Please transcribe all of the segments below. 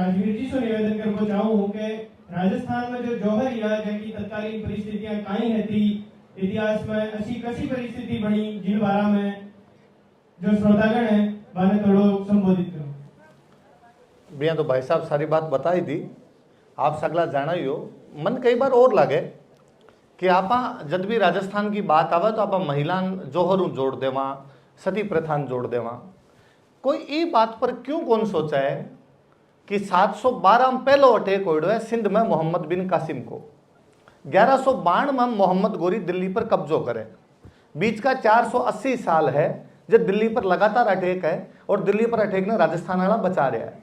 राजवीर जी से निवेदन करना चाहूँ कि राजस्थान में जो जौहर या जैकी तत्कालीन परिस्थितियां काई है थी इतिहास में ऐसी कसी परिस्थिति बनी जिन बारा में जो श्रोतागण है बाने थोड़ो संबोधित करो। भैया तो भाई साहब सारी बात बताई दी, आप सगला जाना ही हो। मन कई बार और लगे कि आपा जब भी राजस्थान की बात आवे तो आप महिला जोहरू जोड़ देवा, सती प्रथान जोड़ देवा। कोई ई बात पर क्यों कौन सोचा है कि 712 में पहलो अटैक हो है सिंध में मोहम्मद बिन कासिम को, 1192 में मोहम्मद गोरी दिल्ली पर कब्जो करे, बीच का 480 साल है जब दिल्ली पर लगातार अटैक है और दिल्ली पर अटैक ने राजस्थान वाला बचा रहा है।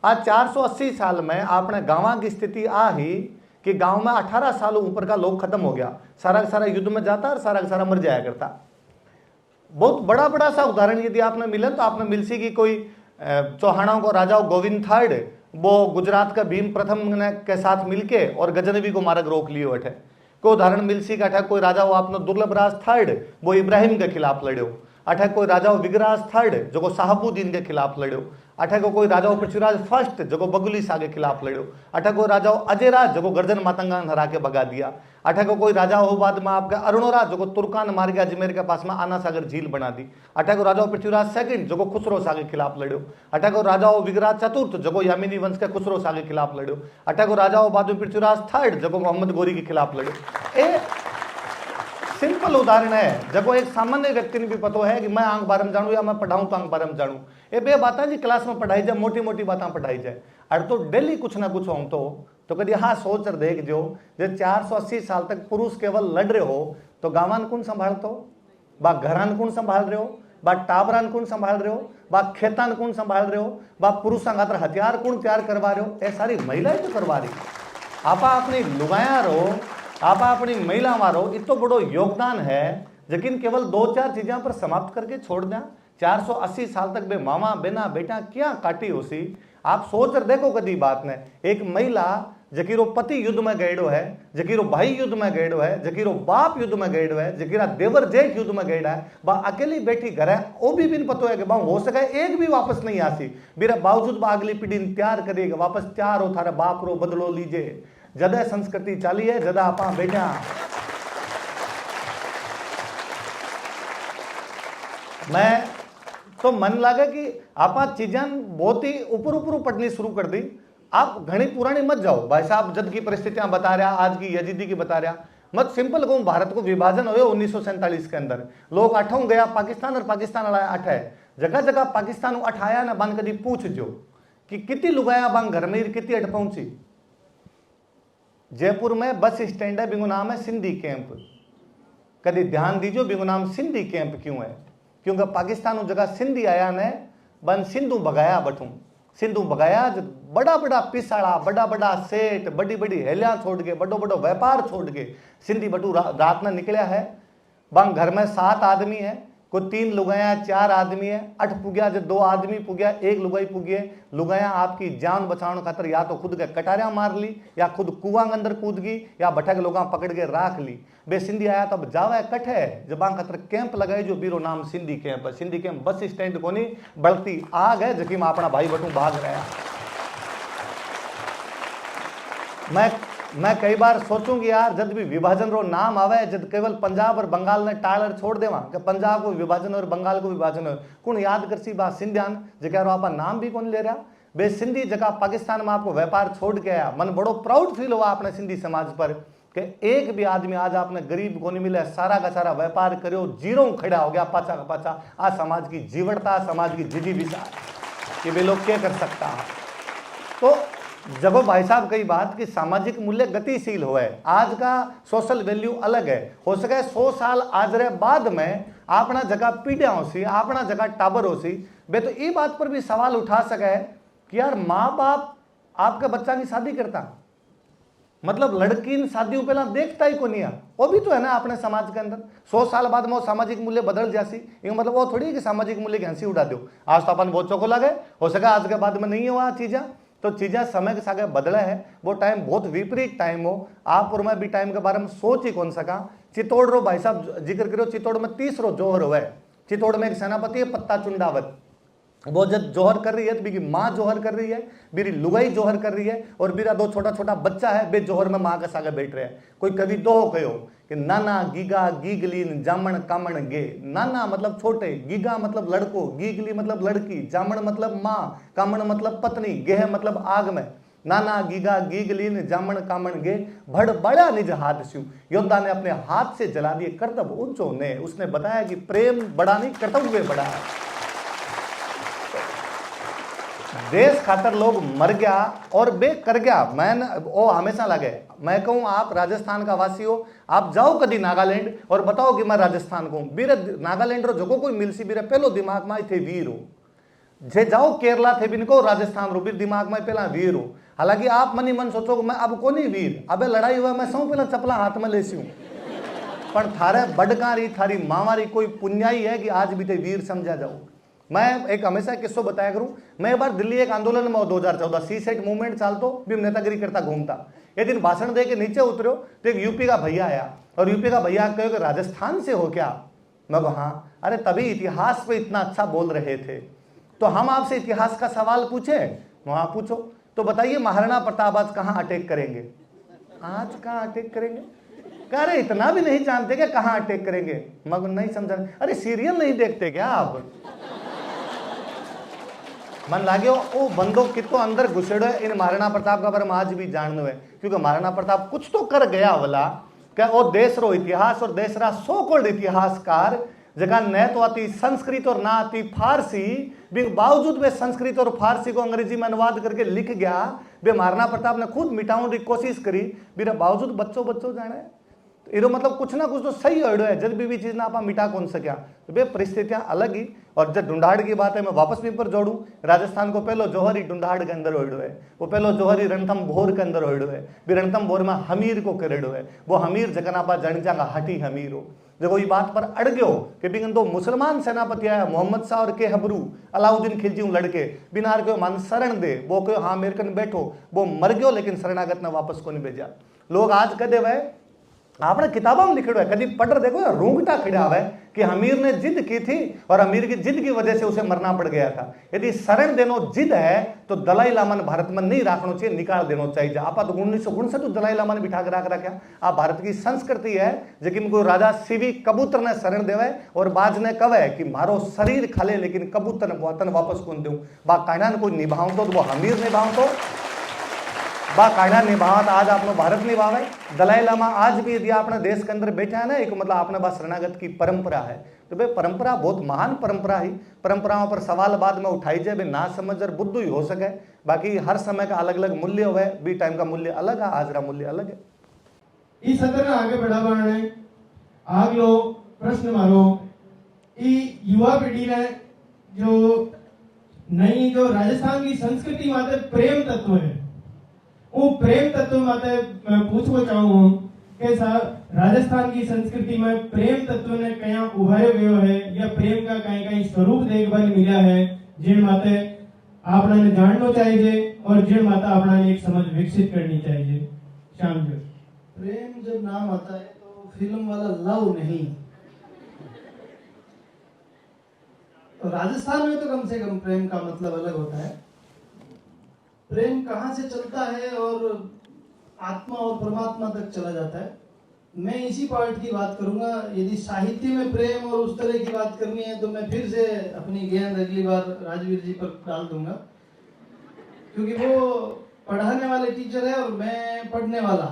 आज 480 साल में आपने गांव की स्थिति आ ही कि गांव में 18 साल ऊपर का लोग खत्म हो गया, सारा का सारा युद्ध में जाता और सारा का सारा मर जाया करता। बहुत बड़ा बड़ा सा उदाहरण यदि आपने मिले तो आपने मिल सी कि कोई चौहानों को राजा गोविंद थर्ड वो गुजरात का भीम प्रथम के साथ मिलके और गजनवी को मार्ग रोक लियो अठे। कोई उदाहरण मिल सी का कोई राजा वो आपने दुर्लभ राज थर्ड वो इब्राहिम के खिलाफ लड़ो, अठे कोई राजा विगराज थर्ड जो साहबुद्दीन के खिलाफ लड़ो, अठे को कोई राजा पृथ्वीराज फर्स्ट जो बगुली शाह के खिलाफ लड़ो, अठे कोई राजा अजयराज जो गर्जन मातंगा हरा के भगा दिया, अठे को कोई राजा हो बाद में आपका अरुणोराज जो तुर्कान मार के अजमेर के पास में आना सागर झील बना दी, अठे को राजा पृथ्वीराज सेकंड जो खुसरो शाह के खिलाफ लड़ो, अठे को राजा विगराज चतुर्थ जो यामिनी वंश के खुसरो शाह के खिलाफ लड़ो, अठे को राजा बाद में पृथ्वीराज थर्ड जो मोहम्मद गोरी के खिलाफ लड़ो। ए सिंपल उदाहरण है जब एक सामान्य व्यक्ति ने भी पता है कि मैं आंख बारम जानू या मैं पढ़ाऊं तो आंख बारम जानू। ये बे बातें जी क्लास में पढ़ाई जाए, मोटी मोटी बातें पढ़ाई जाए और तो डेली कुछ ना कुछ हो तो कभी हाँ सोच कर देख जो 480 साल तक पुरुष केवल लड़ रहे हो तो गावान कौन संभालते हो, बा घरान कौन संभाल रहे हो, बा टाबरान कौन संभाल रहे हो, बा खेतान कौन संभाल रहे हो, बा पुरुषों खातर हथियार कौन तैयार करवा रहे हो, ये सारी महिलाएं तो करवा रही। आपा अपनी लुगाया रहो, आप अपनी महिला मारो, इतो बड़ो योगदान है लेकिन केवल 2-4 चीजों पर समाप्त करके छोड़ दें। 480 साल तक बे मामा बेना बेटा क्या काटी होसी। आप सोच कर देखो कदी बात ने, एक महिला जकीरो पति युद्ध में गएडो है, जकीरो भाई युद्ध में गएडो है, जकीरो बाप युद्ध में गएडो है, जकीरा देवर जेठ युद्ध में गएडा है, बा अकेली बैठी घर है वो भी बिन पतो है कि बा हो सके एक भी वापस नहीं आसी, मेरा बावजूद बा अगली पीढ़ी तैयार करेगा वापस तैयार हो थारे बाप रो बदलो लीजे। जदा संस्कृति चाली है जदा आप बैठा मैं तो मन लगे कि आप चीजें बहुत ही ऊपर ऊपर पढ़नी शुरू कर दी। आप घनी पुरानी मत जाओ भाई साहब, जद की परिस्थितियां बता रहा, आज की यजीदी की बता रहा, मत सिंपल कहूं भारत को विभाजन हुए 1947 के अंदर, लोग अठों गया पाकिस्तान और पाकिस्तान वाला अठ है, जगह जगह पाकिस्तान अठाया ना बन कभी पूछ जो कि कितनी लुगाया बंग घर में कितनी अट पहुंची। जयपुर में बस स्टैंड है बिंगु नाम है सिंधी कैंप, कभी ध्यान दीजिए बिंगु नाम सिंधी कैंप क्यों है, क्योंकि पाकिस्तान जगह सिंधी आया ने बन सिंधु भगाया बठू, सिंधु भगाया बड़ा बड़ा पिसाड़ा बड़ा बड़ा सेठ बड़ी बड़ी हेलियां छोड़ के बड़ो बड़ो व्यापार छोड़ के सिंधी बटू रात में निकलिया है। बंग घर में 7 आदमी है, कोई 3 लुगाया 4 आदमी है, 8 पुग्या जो 2 आदमी पुग्या 1 लुगाई पुगिए। लुगाया आपकी जान बचाने खातर या तो खुद के कटारियां मार ली या खुद कुआं अंदर कूद गई या भटक लोग पकड़ के राख ली। बे सिंधी आया तब जावा कट है जबां खातर कैंप लगाए जो बीरो नाम सिंधी कैंप है। सिंधी कैंप बस स्टैंड को नहीं बढ़ती आग है जबकि में अपना भाई बटू भाग रहा। मैं कई बार सोचूंगी यार जब भी विभाजन रो नाम आवे जब केवल पंजाब और बंगाल ने टालर छोड़ देवा कि पंजाब को विभाजन और बंगाल को विभाजन हो कौन याद करसी बात सिंधियान जगह आप नाम भी कौन ले रहा। बे सिंधी जगह पाकिस्तान में आपको व्यापार छोड़ के आया, मन बड़ो प्राउड फील हुआ अपने सिंधी समाज पर कि एक भी आदमी आज आपने गरीब को नहीं मिले, सारा का सारा व्यापार करो जीरो खड़ा हो गया पाचा का पाचा। आ समाज की जीवटता समाज की जिदी विचार कि वे लोग क्या कर सकता है। तो जब भाई साहब कई बात कि सामाजिक मूल्य गतिशील हो है, आज का सोशल वैल्यू अलग है, हो सके 100 साल आज रहे बाद में अपना जगह पीढ़िया हो सी अपना जगह टाबर हो सी बे तो ये बात पर भी सवाल उठा सके कि यार माँ बाप आपके बच्चा की शादी करता मतलब लड़की इन शादियों पहला देखता ही को नहीं है, वो भी तो है ना अपने समाज के अंदर। 100 साल बाद में वो सामाजिक मूल्य बदल जासी मतलब वो थोड़ी कि सामाजिक मूल्य की हंसी उड़ा दो। आज तो अपन बहुत चौको लगे हो सका आज के बाद में नहीं हुआ चीजें, तो चीजें समय के साथ बदला है। वो टाइम बहुत विपरीत टाइम हो, आप और मैं भी टाइम के बारे में सोच ही कौन सका। चित्तौड़ रो भाई साहब जिक्र करो, चित्तौड़ में 30 रो जोहर हुआ है। चित्तौड़ में एक सेनापति है पत्ता चुंडावत, वो जब जोहर कर रही है तो मेरी माँ जोहर कर रही है, मेरी लुगाई जोहर कर रही है, और मेरा दो छोटा छोटा बच्चा है बे जोहर में माँ के सागे बैठ रहे हैं। कोई कवि दोहो कहो कि नाना गीगा गीगलीन जामण कामण गे। नाना मतलब छोटे, गीगा मतलब लड़को, गीगली मतलब लड़की, जामण मतलब माँ, कामण मतलब पत्नी, गेह मतलब आग में। नाना गीगा गीगलीन जामण कामण गे, भड़ बड़ा निज हाथ स्यू। योद्धा ने अपने हाथ से जला दिए कर्तव्य ऊंचो ने। उसने बताया कि प्रेम बड़ा नहीं, कर्तव्य बड़ा है। देश खातर लोग मर गया और बे कर गया। मैं वो हमेशा लगे, मैं कहूं आप राजस्थान का वासी हो, आप जाओ कभी नागालैंड और बताओ कि मैं राजस्थान को हूं। बीरे नागालैंड रो जो कोई मिलसी बीरे पहलो दिमाग में थे वीर हो। जे जाओ केरला थे बिन को राजस्थान रो बीर दिमाग में पहला वीर हो। हालांकि आप मनी मन सोचो कि मैं अब को नहीं वीर, अबे लड़ाई हुआ मैं सौ पहला चपला हाथ में लेसी हूं। पर थारे बडकारी थारी मावारी कोई पुण्याई है कि आज भी ते वीर समझा जाओ। मैं एक हमेशा किस्सो बताया करूं। मैं एक बार दिल्ली एक आंदोलन में 2014 सी सेट मूवमेंट चालतो भी नेतागिरी करता घूमता। एक दिन भाषण दे के नीचे उतरो तो एक यूपी का भैया आया, और यूपी का भैया कहो कि राजस्थान से हो क्या? मैं कहा हाँ। अरे तभी इतिहास पे इतना अच्छा बोल रहे थे, तो हम आपसे इतिहास का सवाल पूछे? वहां पूछो। तो बताइए महाराणा प्रताप आज कहाँ अटैक करेंगे? आज कहाँ अटैक करेंगे? कह रहे इतना भी नहीं जानते क्या कहाँ अटैक करेंगे? मगर नहीं समझा। अरे सीरियल नहीं देखते क्या आप? मन लाग्यो ओ बंदो कितो अंदर घुसेड़ो है। इन महाराणा प्रताप का बारे में आज भी जाननो है, क्योंकि महाराणा प्रताप कुछ तो कर गया वाला। क्या वो देश रो इतिहास और देश रा सो कोल्ड इतिहासकार जगह न तो आती संस्कृत और ना आती फारसी, भी बावजूद वे संस्कृत और फारसी को अंग्रेजी में अनुवाद करके लिख गया। वे महाराणा प्रताप ने खुद मिटाने की कोशिश करी, मेरे बावजूद बच्चों जाने इरो मतलब कुछ ना कुछ तो सही होड़ो है। जब भी चीज ना आप मिटा कौन सका, तो वे परिस्थितियां अलग ही। और जब ढूंढाड़ की बात है, मैं वापस भी पर जोड़ू, राजस्थान को पहलो जोहरी ढूंढाड़ के अंदर होड़ो है, वो पहलो जोहरी रणथम भोर के अंदर होड़ो है। भी रणथम भोर में हमीर को करेड़ो है। वो हमीर जगनापा जणजा का हटी हमीर हो। देखो ये बात पर अड़ गयो कि बिगन दो मुसलमान सेनापति आया, मोहम्मद शाह और के हबरू अलाउद्दीन खिलजी लड़के बिनार के मान शरण दे। वो कहो हाँ मेरे कन बैठो। वो मर गयो लेकिन शरणागत ने वापस को नहीं भेजा। लोग आज कदे वह आपने किताबों में लिखो है, कभी पढ़ रहे देखो रोंगटा खड़ा हुआ है कि हमीर ने जिद की थी और हमीर की जिद की वजह से उसे मरना पड़ गया था। यदि शरण देनो जिद है तो दलाई लामा ने भारत में नहीं रखना चाहिए, निकाल देना चाहिए। आप तो 1959 तो दलाई लामा ने बिठा के रख रखा। आप भारत की संस्कृति है लेकिन कोई राजा सिवी कबूतर ने शरण देवे और बाज ने कवे कि मारो शरीर खाले लेकिन कबूतर ने वतन वापस कौन दूं। बा कायना ने कोई निभाऊ तो वो हमीर निभाऊ तो बा कायना निभावत आज आपनो भारत निभावे। दलाई लामा आज भी यदि अपने देश के अंदर बैठा है ना, एक मतलब अपने पास शरणागत की परंपरा है, तो भाई परंपरा बहुत महान परंपरा ही। परंपराओं पर सवाल बाद में उठाई जाए, ना समझ और बुद्धू ही हो सके। बाकी हर समय का अलग अलग मूल्य हुए, बी टाइम का मूल्य अलग है, आज का मूल्य अलग है। इस सत्र आगे बढ़ाने आग लो प्रश्न मारो युवा पीढ़ी ने जो नई जो राजस्थान की संस्कृति माते प्रेम तत्व है, वो प्रेम तत्व माते मैं पूछना चाहूँ कि राजस्थान की संस्कृति में प्रेम तत्व ने कया उभारे गयो है या प्रेम का कहीं कहीं स्वरूप देखने मिला है जिन माते आपने ने जानना चाहिए और जिन माता आपने एक समझ विकसित करनी चाहिए। श्याम जी, प्रेम जब नाम आता है तो फिल्म वाला लव नहीं, तो राजस्थान में तो कम से कम प्रेम का मतलब अलग होता है। प्रेम कहाँ से चलता है और आत्मा और परमात्मा तक चला जाता है। मैं इसी पार्ट की बात करूंगा। यदि साहित्य में प्रेम और उस तरह की बात करनी है तो मैं फिर से अपनी गेंद अगली बार राजवीर जी पर डाल दूंगा, क्योंकि वो पढ़ाने वाले टीचर है और मैं पढ़ने वाला।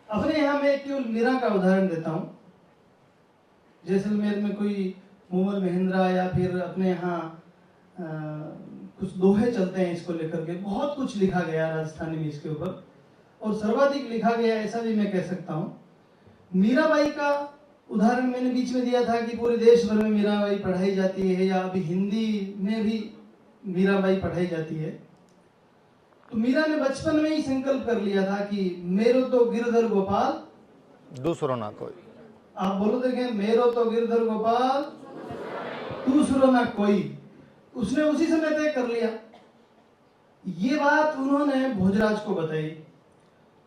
अपने यहाँ मैं केवल मीरा का उदाहरण देता हूँ। जैसलमेर में कोई मूमल महिंद्रा या फिर अपने यहाँ कुछ दोहे चलते हैं इसको लेकर के, बहुत कुछ लिखा गया राजस्थानी में इसके ऊपर, और सर्वाधिक लिखा गया ऐसा भी मैं कह सकता हूँ। मीराबाई का उदाहरण मैंने बीच में दिया था कि पूरे देश भर में मीराबाई पढ़ाई जाती है, या अभी हिंदी में भी मीराबाई पढ़ाई जाती है। तो मीरा ने बचपन में ही संकल्प कर लिया था कि मेरो तो गिरधर गोपाल दूसरों ना कोई। आप बोलो देखें, मेरो तो गिरधर गोपाल दूसरों ना कोई। उसने उसी समय तय कर लिया। ये बात उन्होंने भोजराज को बताई,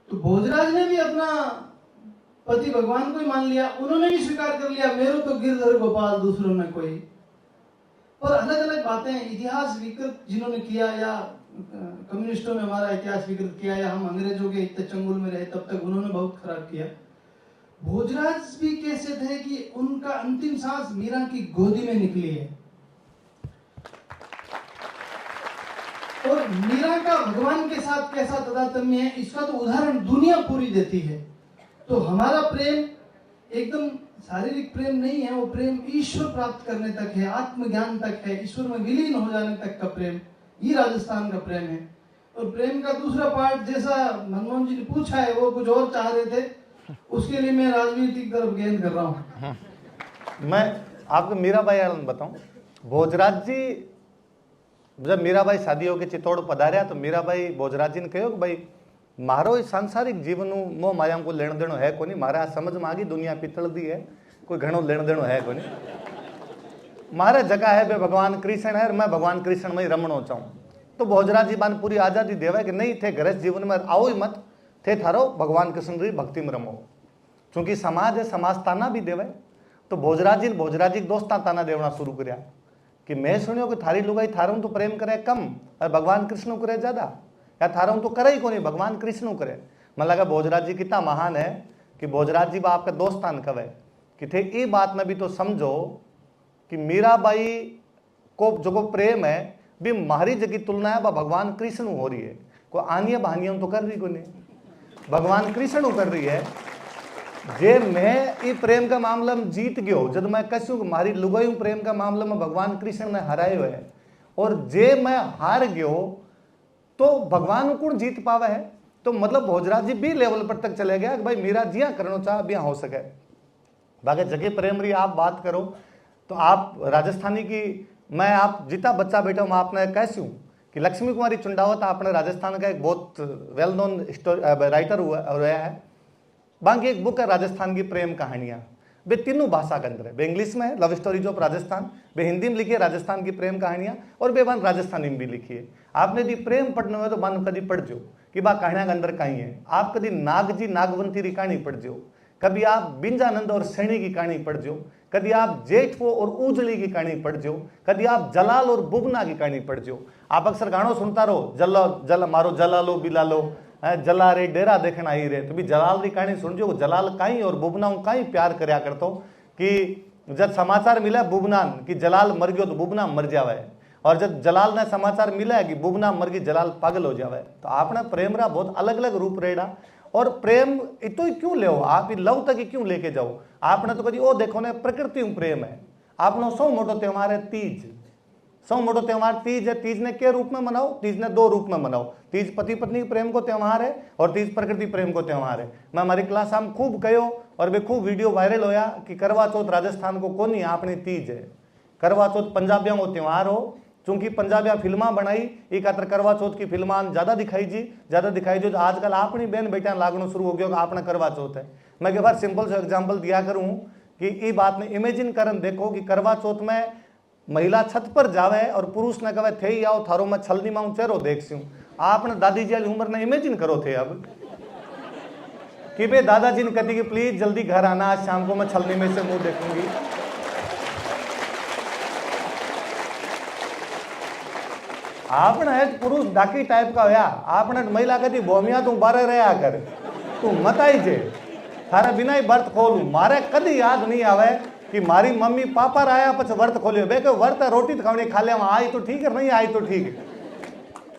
तो भोजराज ने भी अपना पति भगवान को ही मान लिया। उन्होंने भी स्वीकार कर लिया, मेरो तो गिरधर गोपाल दूसरों न कोई। और अलग अलग बातें इतिहास विकृत जिन्होंने किया, या कम्युनिस्टों ने हमारा इतिहास विकृत किया, या हम अंग्रेजों के इतने चंगुल में रहे तब तक उन्होंने बहुत खराब किया। भोजराज भी कैसे थे कि उनका अंतिम सांस मीरा की गोदी में निकली है, और मीरा का भगवान के साथ कैसा तादात्म्य है इसका तो उदाहरण दुनिया पूरी देती है। तो हमारा प्रेम एकदम शारीरिक प्रेम नहीं है, वो प्रेम ईश्वर प्राप्त करने तक है, आत्मज्ञान तक है, ईश्वर में विलीन हो जाने तक का प्रेम, ये राजस्थान का प्रेम है। और प्रेम का दूसरा पार्ट जैसा मनमोहन जी ने पूछा है, वो कुछ और चाह रहे थे, उसके लिए मैं राजनीतिक तरफ गेंद कर रहा हूँ। मैं आपको मीराबाई आनंद बताऊं। भोजराज जी जब मीराबाई शादी होकर चित्तौड़ पधार्या तो मीराबाई भोजराज जी ने कहो कि भाई मारो इस सांसारिक जीवन मोह माया को लेण देणो है कोनी, मारे आ समझ में आ गई दुनिया पीतल दी है, कोई घणो लेण देणो है कोनी, मारे जगह है बे भगवान कृष्ण है, मैं भगवान कृष्ण में ही रमणो चाहूं। तो भोजराज जी बान पूरी आजादी देवे कि नहीं थे गृहस्थ जीवन में आओ ही मत, थे थारो भगवान कृष्ण री भक्ति में रमो, क्योंकि समाज है, समाज ताना भी देवे। तो भोजराज जी दोस्ता ताना देवना शुरू करया कि मैं सुनियो कि थारी लुगाई थारों तो प्रेम करे कम और भगवान कृष्ण करे ज्यादा, या थारों तो करे ही को नहीं भगवान कृष्ण करे। मन लगा भोजराज जी कितना महान है कि भोजराज जी आपका दोस्तान कवे कि थे ये बात में भी तो समझो कि मीराबाई को जो प्रेम है भी मारी जगह तुलना है भगवान कृष्ण हो रही है, कोई आनिया बहानिया तो कर रही को नहीं, भगवान कृष्ण कर रही है। जे मैं ये प्रेम का मामला में जीत गयो, जब मैं कहूँ कि मारी लुगाई प्रेम का मामला में भगवान कृष्ण ने हरायो है, और जे मैं हार गयो तो भगवान कौन जीत पावे है। तो मतलब भोजराज जी भी लेवल पर तक चले गया कि भाई मेरा जिया करना चाह बिया हो सके। बाकी जगह प्रेम री आप बात करो तो आप राजस्थानी की, मैं आप जितना बच्चा बैठा मैं आपने कहूँ कि लक्ष्मी कुमारी चुंडावत आपने राजस्थान का एक बहुत वेल नोन राइटर हुआ है। बाकी एक बुक है राजस्थान की प्रेम कहानियां, वे तीनों भाषा के अंदर है, वे इंग्लिश में है लव स्टोरीज ऑफ राजस्थान, वे हिंदी में लिखी है राजस्थान की प्रेम कहानियां, और वे वन राजस्थानी में भी लिखी है। आपने यदि प्रेम पढ़ना हो तो मान कभी पढ़ जो कि बा कहानियां के अंदर कहीं है। आप कभी नागजी नागवंती की कहानी पढ़ जो, कभी आप बिंजानंद और सैनी की कहानी पढ़ जो, कभी आप जेठवो और उजली की कहानी पढ़ जो, कभी आप जलाल और बुबना की कहानी पढ़ जो। आप अक्सर गानों सुनता रहो जल मारो जलालो बिलालो जला रे डेरा देखना आई रे, तो भी जलाल की कहानी सुन जो, जलाल काई और बुबना काई प्यार करया करतो कि जब समाचार मिला बुबना कि जलाल मर गयो तो बुबना मर जावे, और जब जलाल ने समाचार मिला कि बुबना मर गई जलाल पागल हो जावे। तो आपने प्रेम रा बहुत अलग अलग रूप रेड़ा, और प्रेम इतो ही क्यों ले आप लव तक ही क्यों लेके जाओ। आपने तो कभी ओ देखो ने प्रकृति में प्रेम है। आपनो सौ मोटो त्योहार है तीज, सौ मोटो त्योहार तीज है। तीज ने के रूप में मनाओ, तीज ने दो रूप में मनाओ, तीज पति पत्नी प्रेम को त्योहार है और तीज प्रकृति प्रेम को त्योहार है। मैं हमारी क्लास हम खूब कहो और वे खूब वीडियो वायरल होया कि करवा चौथ राजस्थान को कोनी अपनी तीज है, करवा चौथ पंजाबियों को त्योहार हो, चूंकि पंजाबिया फिल्मा बनाई एक खातर करवा चौथ की फिल्मा ज्यादा दिखाई जो आजकल अपनी बहन बेटियां लागनो शुरू हो गया कि आपने करवा चौथ है। मैं एक बार सिंपल से एग्जाम्पल दिया करूं कि ये बात ने इमेजिन करन देखो कि करवा चौथ में महिला छत पर जावे और पुरुष ने कहे थे ही आओ थारो मैं छलनी माऊ चेहरो देखूं। आपने दादी जी उम्र ने इमेजिन करो थे अब कि भाई दादाजी ने कहती कि प्लीज जल्दी घर आना, आज शाम को मैं छलनी में से मुंह देखूंगी। आपने पुरुष डाकी टाइप का होया, आपने महिला कहती बोमिया तू बारे रहा कर, तू मत आई जे थारे बिना ही व्रत खोलू। मारे कदी याद नहीं आवे कि मारी मम्मी पापा आया पछ व्रत खोलियो, बे व्रत रोटी खावनी खा ले, आई तो ठीक है नहीं आई तो ठीक है।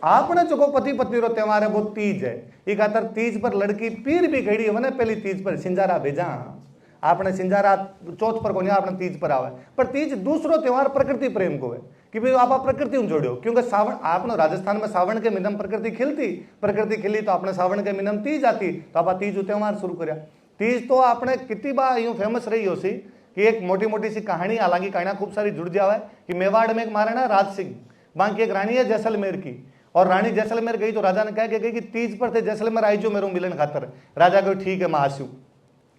आपने जो पति पत्नी रो त्योहार है वो तीज है। एक खातर तीज पर लड़की पीर भी गई है, पहली तीज पर सिंजारा भेजा, आपने सिंजारा चौथ पर को आपने तीज पर आवे। पर तीज दूसरो त्योहार प्रकृति प्रेम को है कि भाई आप प्रकृति में जोड़ो, क्योंकि सावन आपने राजस्थान में सावन के महीने में प्रकृति खिली तो आपने सावन के महीने में तीज आती तो आप तीज त्योहार शुरू करया। तीज तो आपने कितनी बार यूं फेमस रही हो सी कि एक मोटी मोटी सी कहानी, हालांकि कहानियां खूब सारी जुड़ जावे कि मेवाड़ में एक महाराणा राज सिंह, बाकी एक रानी है जैसलमेर की, और रानी जैसलमेर गई तो राजा ने कहा कि कि तीज पर थे जैसलमेर आई जो मेरे मिलन खातर। राजा को ठीक है मैं आसू।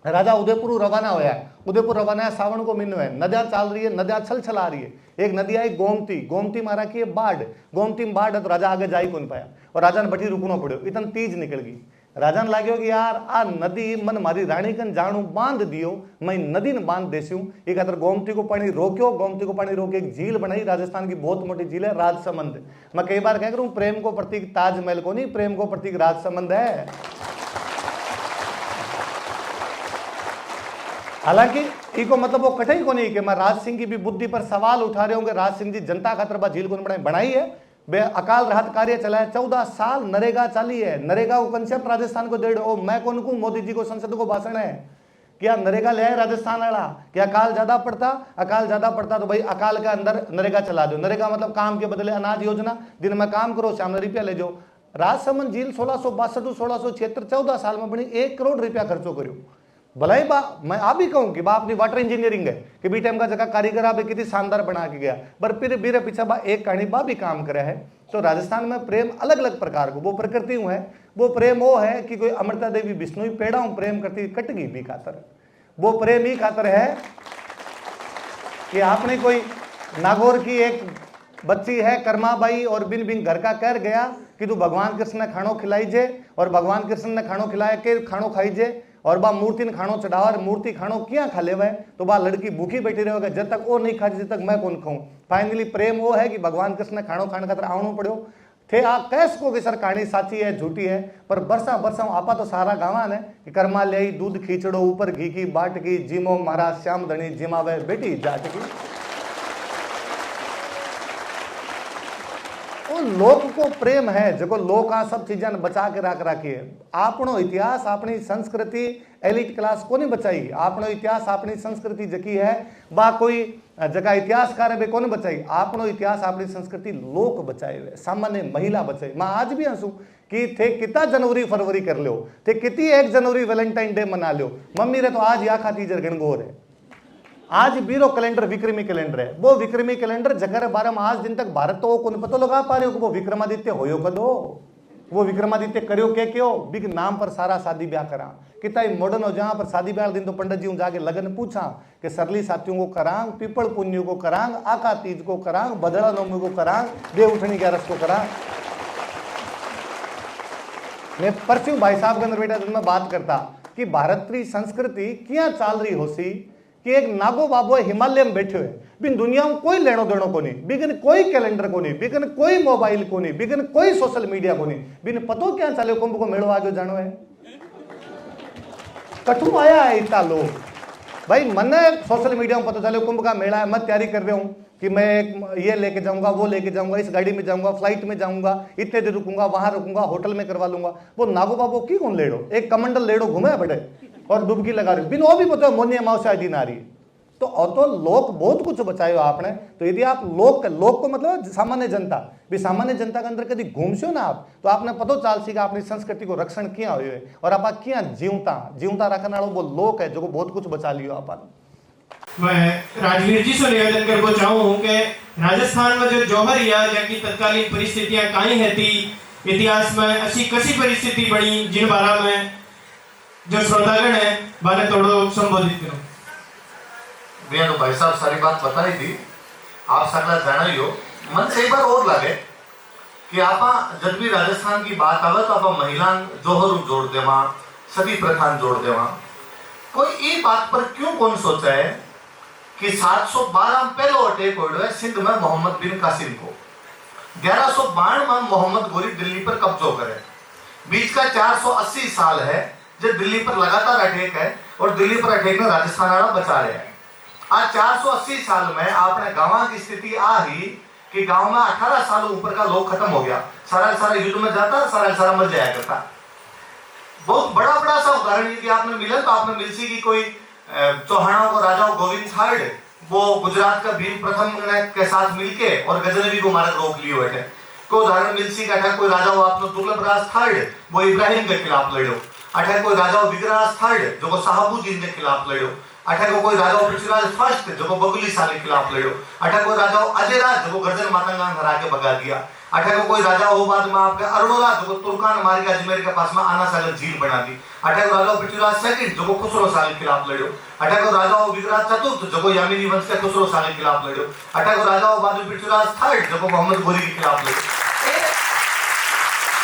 राजा उदयपुर रवाना होया, उदयपुर रवाना है, सावन को महीनो है, नदियां चल रही है, नदियां छल छला रही है। एक नदी आई गोमती मारा की बाढ़, गोमती में बाढ़ है तो राजा आगे जा ही कौन पाया और राजा ने बठी रुकना पड़ो। इतन तीज निकल गई। राजान लाग्यो कि यार आ नदी मन मारी रानी कन जाणू बांध दियो, मैं नदी ने बांध देसी हूं। एक अतर गोमती को पानी रोक्यो, गोमती को पानी रोक एक झील बनाई, राजस्थान की बहुत मोटी झील है राजसमंद। मैं कई बार कह रहा हूं प्रेम को प्रतीक ताजमहल को नहीं, प्रेम को प्रतीक राजसमंद है। हालांकि इको मतलब वो कठई को नहीं कि मैं राज सिंह की भी बुद्धि पर सवाल उठा रहे हूँ कि राज सिंह जी जनता खातर बा झील को बनाई है, बे अकाल राहत कार्य चलाया, 14 साल नरेगा चाली है। नरेगा को कंसेप्ट राजस्थान को दे दो। मैं कौन कहूं, मोदी जी को संसद को भाषण है क्या नरेगा ले आए राजस्थान वाला? क्या अकाल ज्यादा पड़ता तो भाई अकाल के अंदर नरेगा चला दो। नरेगा मतलब काम के बदले अनाज योजना, दिन में काम करो शाम में रुपया ले जाओ। राजसमंद झील 1662-1676 14 साल में बनी, 1 करोड़ रुपया खर्चो करो। भलाई बा मैं आप भी कहूं कि बा अपनी वाटर इंजीनियरिंग है कि बी टाइम का जगह कारीगर आप कितनी शानदार बना के गया, पर फिर मेरे पीछे बा एक कहानी बा भी काम करे है। तो राजस्थान में प्रेम अलग अलग प्रकार को, वो प्रकृति है, वो प्रेम वो है कि कोई अमृता देवी विष्णु पेड़ा प्रेम करती कटगी भी खातर, वो प्रेम ही खातर है कि आपने कोई नागौर की एक बच्ची है कर्माबाई और बिन बिन घर का कर गया कि तू भगवान कृष्ण ने खानो खिलाईजे, और भगवान कृष्ण ने खानो खिलाया के खानो खाईजे, और बा मूर्ति ने खानो चढ़ावा, मूर्ति खानो क्या खा लेवे, तो बा लड़की भूखी बैठी रहेगा जब तक वो नहीं खा जब तक मैं कौन खाऊं। फाइनली प्रेम वो है कि भगवान कृष्ण ने खानो खाने खातर आवनो पड़ो थे। आ कैस को कि सर कहानी साची है झूठी है, पर बरसा बरसा आपा तो सारा गावान है कि कर्मा ले दूध खींचड़ो ऊपर घी की बाट की, जिमो महाराज श्याम धनी जिमावे बेटी जाट की। लोक को प्रेम है जो लोक आ सब चीजें बचा के रख रखी है। आपनो इतिहास अपनी संस्कृति एलिट क्लास को नहीं बचाई, आपनो इतिहास अपनी संस्कृति जकी है बा कोई जगह इतिहासकार है को नहीं बचाई। आपनो इतिहास अपनी संस्कृति लोक बचाए हुए, सामान्य महिला बचाई। मैं आज भी हंसू कि थे कितना जनवरी फरवरी कर लो, थे कितनी 1 जनवरी वैलेंटाइन डे मना लो, मम्मी रे तो आज या खाती गणगौर है। आज बीरो कैलेंडर विक्रमी कैलेंडर है, वो विक्रमी कैलेंडर जगह 12 में आज दिन तक भारत तो को पता लगा पा रहे हो कि वो विक्रमादित्य होयो कदो, वो विक्रमादित्य करियो के क्यों बिग नाम पर सारा शादी ब्याह करा। कितना मॉडर्न हो जहां पर शादी ब्याह दिन तो पंडित जी जाके लगन पूछा कि सरली साथियों को करांग, पीपल पुण्य को करांग, आका तीज को करांग, बदड़ा नवमी को करांग, देव उठनी 11 को करांग। मैं परसों भाई साहब के अंदर बेटा में बात करता कि भारतीय संस्कृति क्या चाल रही हो सी कि एक नागो बाबो हिमालय में बैठे हुए, बिन दुनिया में कोई लेनो देनो को नहीं, बिगन कोई कैलेंडर को नहीं, बिगन कोई मोबाइल को नहीं, बिगन कोई सोशल मीडिया को नहीं, बिन पतो क्या चले कुंभ को मेड़ो आगे जानो है। कठू आया है इतना लोग भाई, मने सोशल मीडिया में पता चले कुंभ का मेला है, मैं तैयारी कर रहा हूं कि मैं ये लेके जाऊंगा, वो लेके जाऊंगा, इस गाड़ी में जाऊंगा, फ्लाइट में जाऊंगा, इतने देर रुकूंगा, वहां रुकूंगा, होटल में करवा लूंगा। वो नागो बाबो की कौन लेड़ो, एक कमंडल लेड़ो घूमे बड़े और डुबकी लगा रहे, बिन वो भी पता मोनी अमावस्या दिन आ रही। तो लोक बहुत कुछ बचायो आपने। तो यदि आप लोक को मतलब सामान्य जनता भी, सामान्य जनता के अंदर कभी घूमसो ना आप, तो आपने पता चाल सी कि अपनी संस्कृति को रक्षण किया हुए और आप क्या जीवता रखने वालों वो लोक है जो बहुत कुछ बचा लियो आप। मैं राजवीर जी से निवेदन करना चाहूँ कि राजस्थान में जो जौहर या जैकी तत्कालीन परिस्थितियां काई है थी, इतिहास में ऐसी कसी परिस्थिति बनी जिन बारा में जो श्रोतागण है बाने थोड़ो संबोधित करो। भैया तो भाई साहब सारी बात बताई थी, आप सगला जाना ही हो। मन से एक बार और लगे कि आप जब भी राजस्थान की बात आवे तो आप महिला जोहर जोड़ देवा, सती प्रथा जोड़ देवा। कोई ये बात पर क्यों कौन सोचा है कि 712 में पहलो अटैक हो है सिंध में मोहम्मद बिन कासिम को, 1192 में मोहम्मद गोरी दिल्ली पर कब्जो करे, बीच का 480 साल है जब दिल्ली पर लगातार अटैक है और दिल्ली पर अटैक में राजस्थान वाला बचा रहे हैं। आज 480 साल में आपने गांव की स्थिति आ ही कि गांव में 18 साल ऊपर का लोग खत्म हो गया, सारा युद्ध में जाता, सारा मर जाया करता। बहुत बड़ा सा उदाहरण यदि आपने मिला तो आपने मिल सी कि कोई चौहानों को राजा गोविंद थर्ड वो गुजरात का भीम प्रथम के साथ मिलके और गजनवी को मारक रोक लिए हुए थे। कोई उदाहरण मिल सी का कोई राजा आपने दुर्लभ राज थर्ड वो इब्राहिम के खिलाफ लड़ो, अठा कोई राजा विग्रहराज थर्ड जो साहबुद्दीन के खिलाफ लड़ो, अठा को कोई राजा पृथ्वीराज फर्स्ट जो बगुली शाह के खिलाफ लड़ो, अठा कोई राजा अजयराज जो गर्जन मातंगा हरा के भगा दिया, अठा को कोई राजा हो बाद में आपके अरुणोला जो तुर्कान मार के अजमेर के पास में आना सागर झील बना दी, अठा को राजा पृथ्वीराज सेकंड जो खुसरो शाह के खिलाफ लड़ो, अठा को राजा हो विग्रहराज चतुर्थ जो यामिनी वंश के खुसरो शाह के खिलाफ लड़ो, अठा को राजा हो बाद में पृथ्वीराज थर्ड जो मोहम्मद गोरी के खिलाफ लड़ो।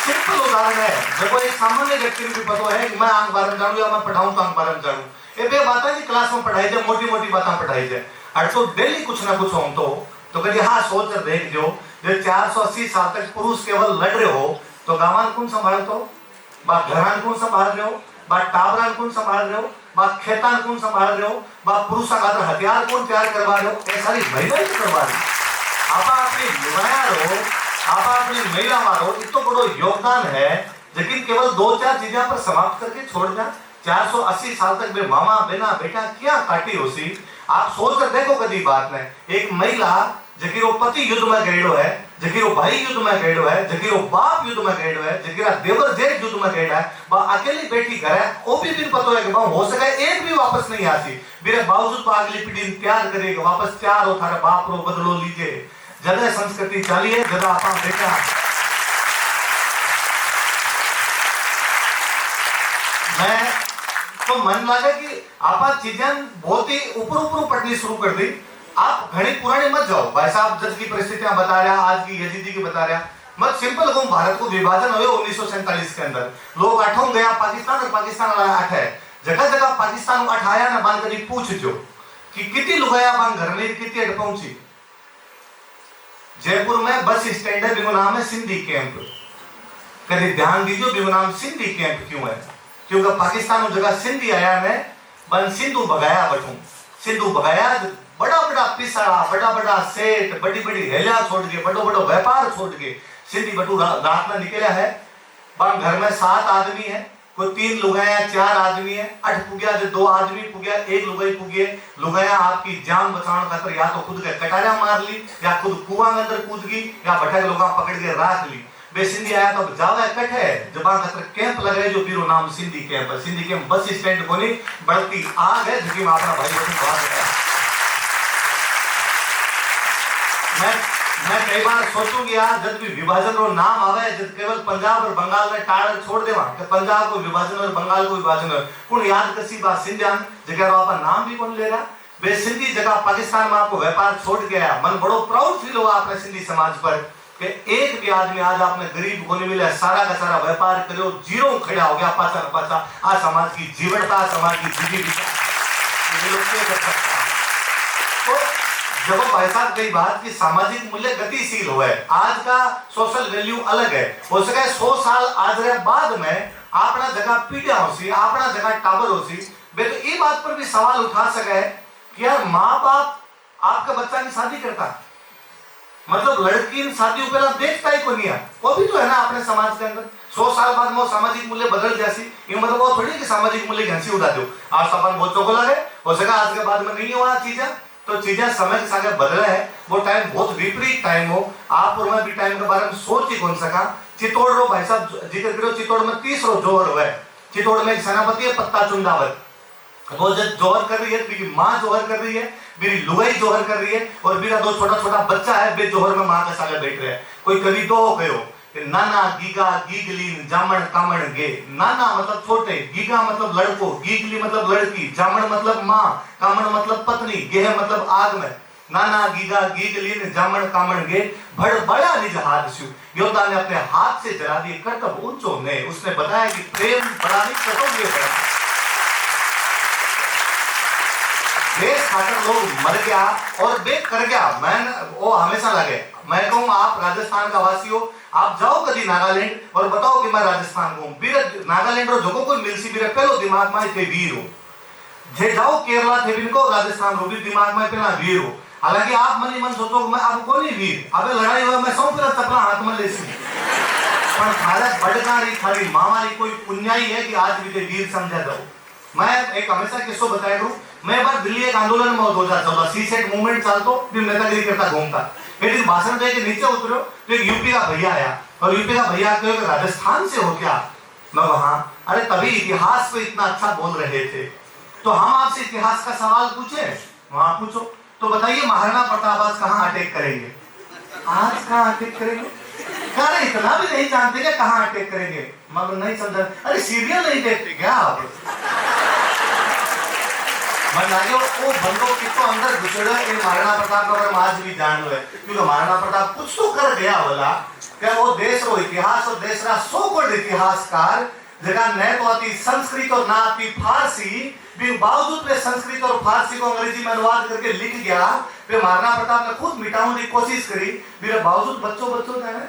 सिंपल उदाहरण है। देखो एक सामान्य व्यक्ति को भी पता है कि मैं आंख बारन जानू या मैं पढ़ाऊं तो आंख बारन जानू, ये बे बात है कि क्लास में पढ़ाई जाए, मोटी मोटी बातें पढ़ाई जाए, और तो डेली कुछ ना कुछ हम तो कभी हाँ सोच कर देख जो 480 साल तक पुरुष केवल लड़ रहे हो तो गांवान कौन संभाल तो, बा घरान कौन संभाल रहे हो, बा टाबरान कौन संभाल रहे हो, बा खेतान कौन संभाल रहे हो, बा पुरुषा खातर हथियार कौन तैयार करवा रहे हो, ये सारी महिलाएं करवा रही। आप अपनी युवाया रहो, आप अपनी महिला मारो, इतना बड़ो योगदान है, लेकिन केवल 2-4 चीजें पर समाप्त करके छोड़ जा। 480 साल तक बे मामा बेना बेटा क्या काटी होसी, आप सोच कर देखो कभी बात में। एक महिला जबकि वो पति युद्ध में गएड़ो है, जबकि वो भाई युद्ध में गएड़ो है, जबकि वो बाप युद्ध में गएड़ो है, जबकि देवर जेठ युद्ध में गएड़ा है, वह अकेली बेटी घर है, वो भी दिन पता है कि हो सके एक भी वापस नहीं आती, मेरे बावजूद अगली पीढ़ी इंतजार करेगा वापस तैयार हो, थारे बाप रो बदलो लीजिए। जगह संस्कृति चाली है, जगह आप देखा मैं तो मन लगा कि आप चीजें बहुत ही ऊपर पढ़नी शुरू कर दी। आप घड़ी पुराने मत जाओ, भाई साहब जज की परिस्थितियां बता रहा, आज की यजीदी की बता रहा, मत सिंपल कहूं भारत को विभाजन हुए 1947 के अंदर, लोग अठों गया पाकिस्तान और पाकिस्तान वाला अठ है, जगह जगह पाकिस्तान को अठाया ना बांध करी पूछ जो कि कितनी लुगाया बांध घर में कितनी अट पहुंची। जयपुर में बस स्टैंड है, बिगो नाम है सिंधी कैंप, कभी ध्यान दीजिए बिगो नाम सिंधी कैंप क्यों है, क्योंकि पाकिस्तान में जगह सिंधी आया ने बन सिंधु भगाया बठू, सिंधु भगाया बड़ा बड़ा पिसाड़ा, बड़ा बड़ा सेठ, बड़ी बड़ी हेलिया छोड़ के, बड़ो बड़ो व्यापार छोड़ के सिंधी बटू रात में निकला है। घर में 7 आदमी है, कोई 3 लुगाया 4 आदमी है, 8 पुगिया जो 2 आदमी पुगिया, 1 लुगाई पुगिए, लुगाया आपकी जान बचाने खातर या तो खुद के कटारा मार ली, या खुद कुआं अंदर कूद गई, या भटक लोग पकड़ के राख ली। बे सिंधी आया तो जावा कट है, जबान खातर कैंप लगे जो बीरो नाम सिंधी कैंप है। सिंधी कैंप बस स्टैंड को नहीं बढ़ती आग है, जिसकी में अपना भाई बहन बात है। मैं कई बार सोचूं कि यार जब भी विभाजन रो नाम आवे, जब केवल पंजाब और बंगाल में टाड़ छोड़ देवा कि पंजाब को विभाजन और बंगाल को विभाजन कौन याद कसी बात सिंधियान जगह आपका नाम भी कौन ले रहा, बे सिंधी जगह पाकिस्तान में आपको व्यापार छोड़ के आया, मन बड़ो प्राउड फील हुआ अपने सिंधी समाज पर कि एक भी आदमी आज आपने गरीब को नहीं मिला, सारा का सारा व्यापार करो, जीरो खड़ा हो गया पाचा आ समाज की जीवनता, समाज की जीविका। जब भाई साहब कई बात की सामाजिक मूल्य गतिशील हुआ है, आज का सोशल वैल्यू अलग है, हो सके 100 साल आज रहे बाद में अपना जगह पीढ़िया होसी, अपना जगह टाबर होसी, बे तो ये बात पर भी सवाल उठा सके कि यार माँ बाप आपका बच्चा की शादी करता, मतलब लड़की शादी पहला देखता ही को नहीं है, वो भी तो है ना अपने समाज के अंदर। 100 साल बाद में सामाजिक मूल्य बदल जासी, ये मतलब वो थोड़ी कि सामाजिक मूल्य की हंसी उड़ा दो, आज तो अपन बहुत चौको लगे, हो सका आज के बाद में नहीं हुआ चीजें, तो चीजें समय के साथ बदले है, वो टाइम बहुत विपरीत टाइम हो, आप और मैं भी टाइम के बारे में सोच ही कौन सका। चित्तौड़ रो भाई साहब जिक्र करो, चित्तौड़ में 30 रो जोहर हुआ है, चित्तौड़ में एक सेनापति है पत्ता चुंडावत, वो जब जोहर कर रही है, मेरी माँ जोहर कर रही है, मेरी लुगाई जोहर कर रही है, और मेरा 2 छोटा छोटा बच्चा है, बे जोहर में माँ के साथ बैठ रहे हैं। कोई कभी तो हो गयो नाना गीगा गीगली जामण कामण गे, नाना मतलब छोटे, गीगा मतलब लड़को, गीगली मतलब लड़की, जामण मतलब माँ, कामण मतलब पत्नी, गेह मतलब आग में, नाना गीगा गीगली जामण कामण गे भड़ बड़ा निज हाथ सु, योद्धा ने अपने हाथ से जला दिए कर्तव्य ऊंचो ने, उसने बताया कि प्रेम बड़ा नहीं कटोगे बड़ा, देश खातर लोग मर गया और बे कर गया। मैं वो हमेशा लगे, मैं कहूँ आप राजस्थान का वासी हो, आप जाओ कभी नागालैंड और बताओ कि मैं राजस्थान को हूँ, नागालैंड रो जो कोई मिलसी भी पहलो दिमाग में थे वीर हो, जे जाओ केरला थे बिनको राजस्थान रो भी दिमाग में पहला वीर हो। हालांकि आप मन ही मन सोचो मैं अब को नहीं वीर, अबे लड़ाई हुआ मैं सौ फिर चपला हाथ में ले सी, पर भारत बड़कारी थारी मामारी कोई पुण्याई है कि आज भी वीर समझा जाओ। मैं एक हमेशा किस्सो बताया करूं, मैं एक बार दिल्ली एक आंदोलन में 2014 सी सेट मूवमेंट चालतो, फिर नेतागिरी करता घूमता, एक दिन भाषण दे के नीचे उतरो तो एक यूपी का भैया आया, और यूपी का भैया कहे कि राजस्थान से हो क्या, मैं वहां, अरे तभी इतिहास को इतना अच्छा बोल रहे थे, तो हम आपसे इतिहास का सवाल पूछे, वहां पूछो, तो बताइए महाराणा प्रताप आज कहाँ अटैक करेंगे, आज कहाँ अटैक करेंगे, अरे इतना भी नहीं जानते क्या कहाँ अटैक करेंगे, मैं नहीं समझा, अरे सीरियल नहीं देखते क्या आप, मन लागे वो बंदो कितो अंदर घुसड़ो इन महाराणा प्रताप के बारे में आज भी जान लो है, क्योंकि महाराणा प्रताप कुछ तो कर गया बोला कि वो देश रो इतिहास और देश रा सो कोड इतिहासकार जगह न तो आती संस्कृत और ना आती फारसी, भी बावजूद में संस्कृत और फारसी को अंग्रेजी में अनुवाद करके लिख गया। वे महाराणा प्रताप ने खुद मिटाने की कोशिश करी, मेरे बावजूद बच्चों ने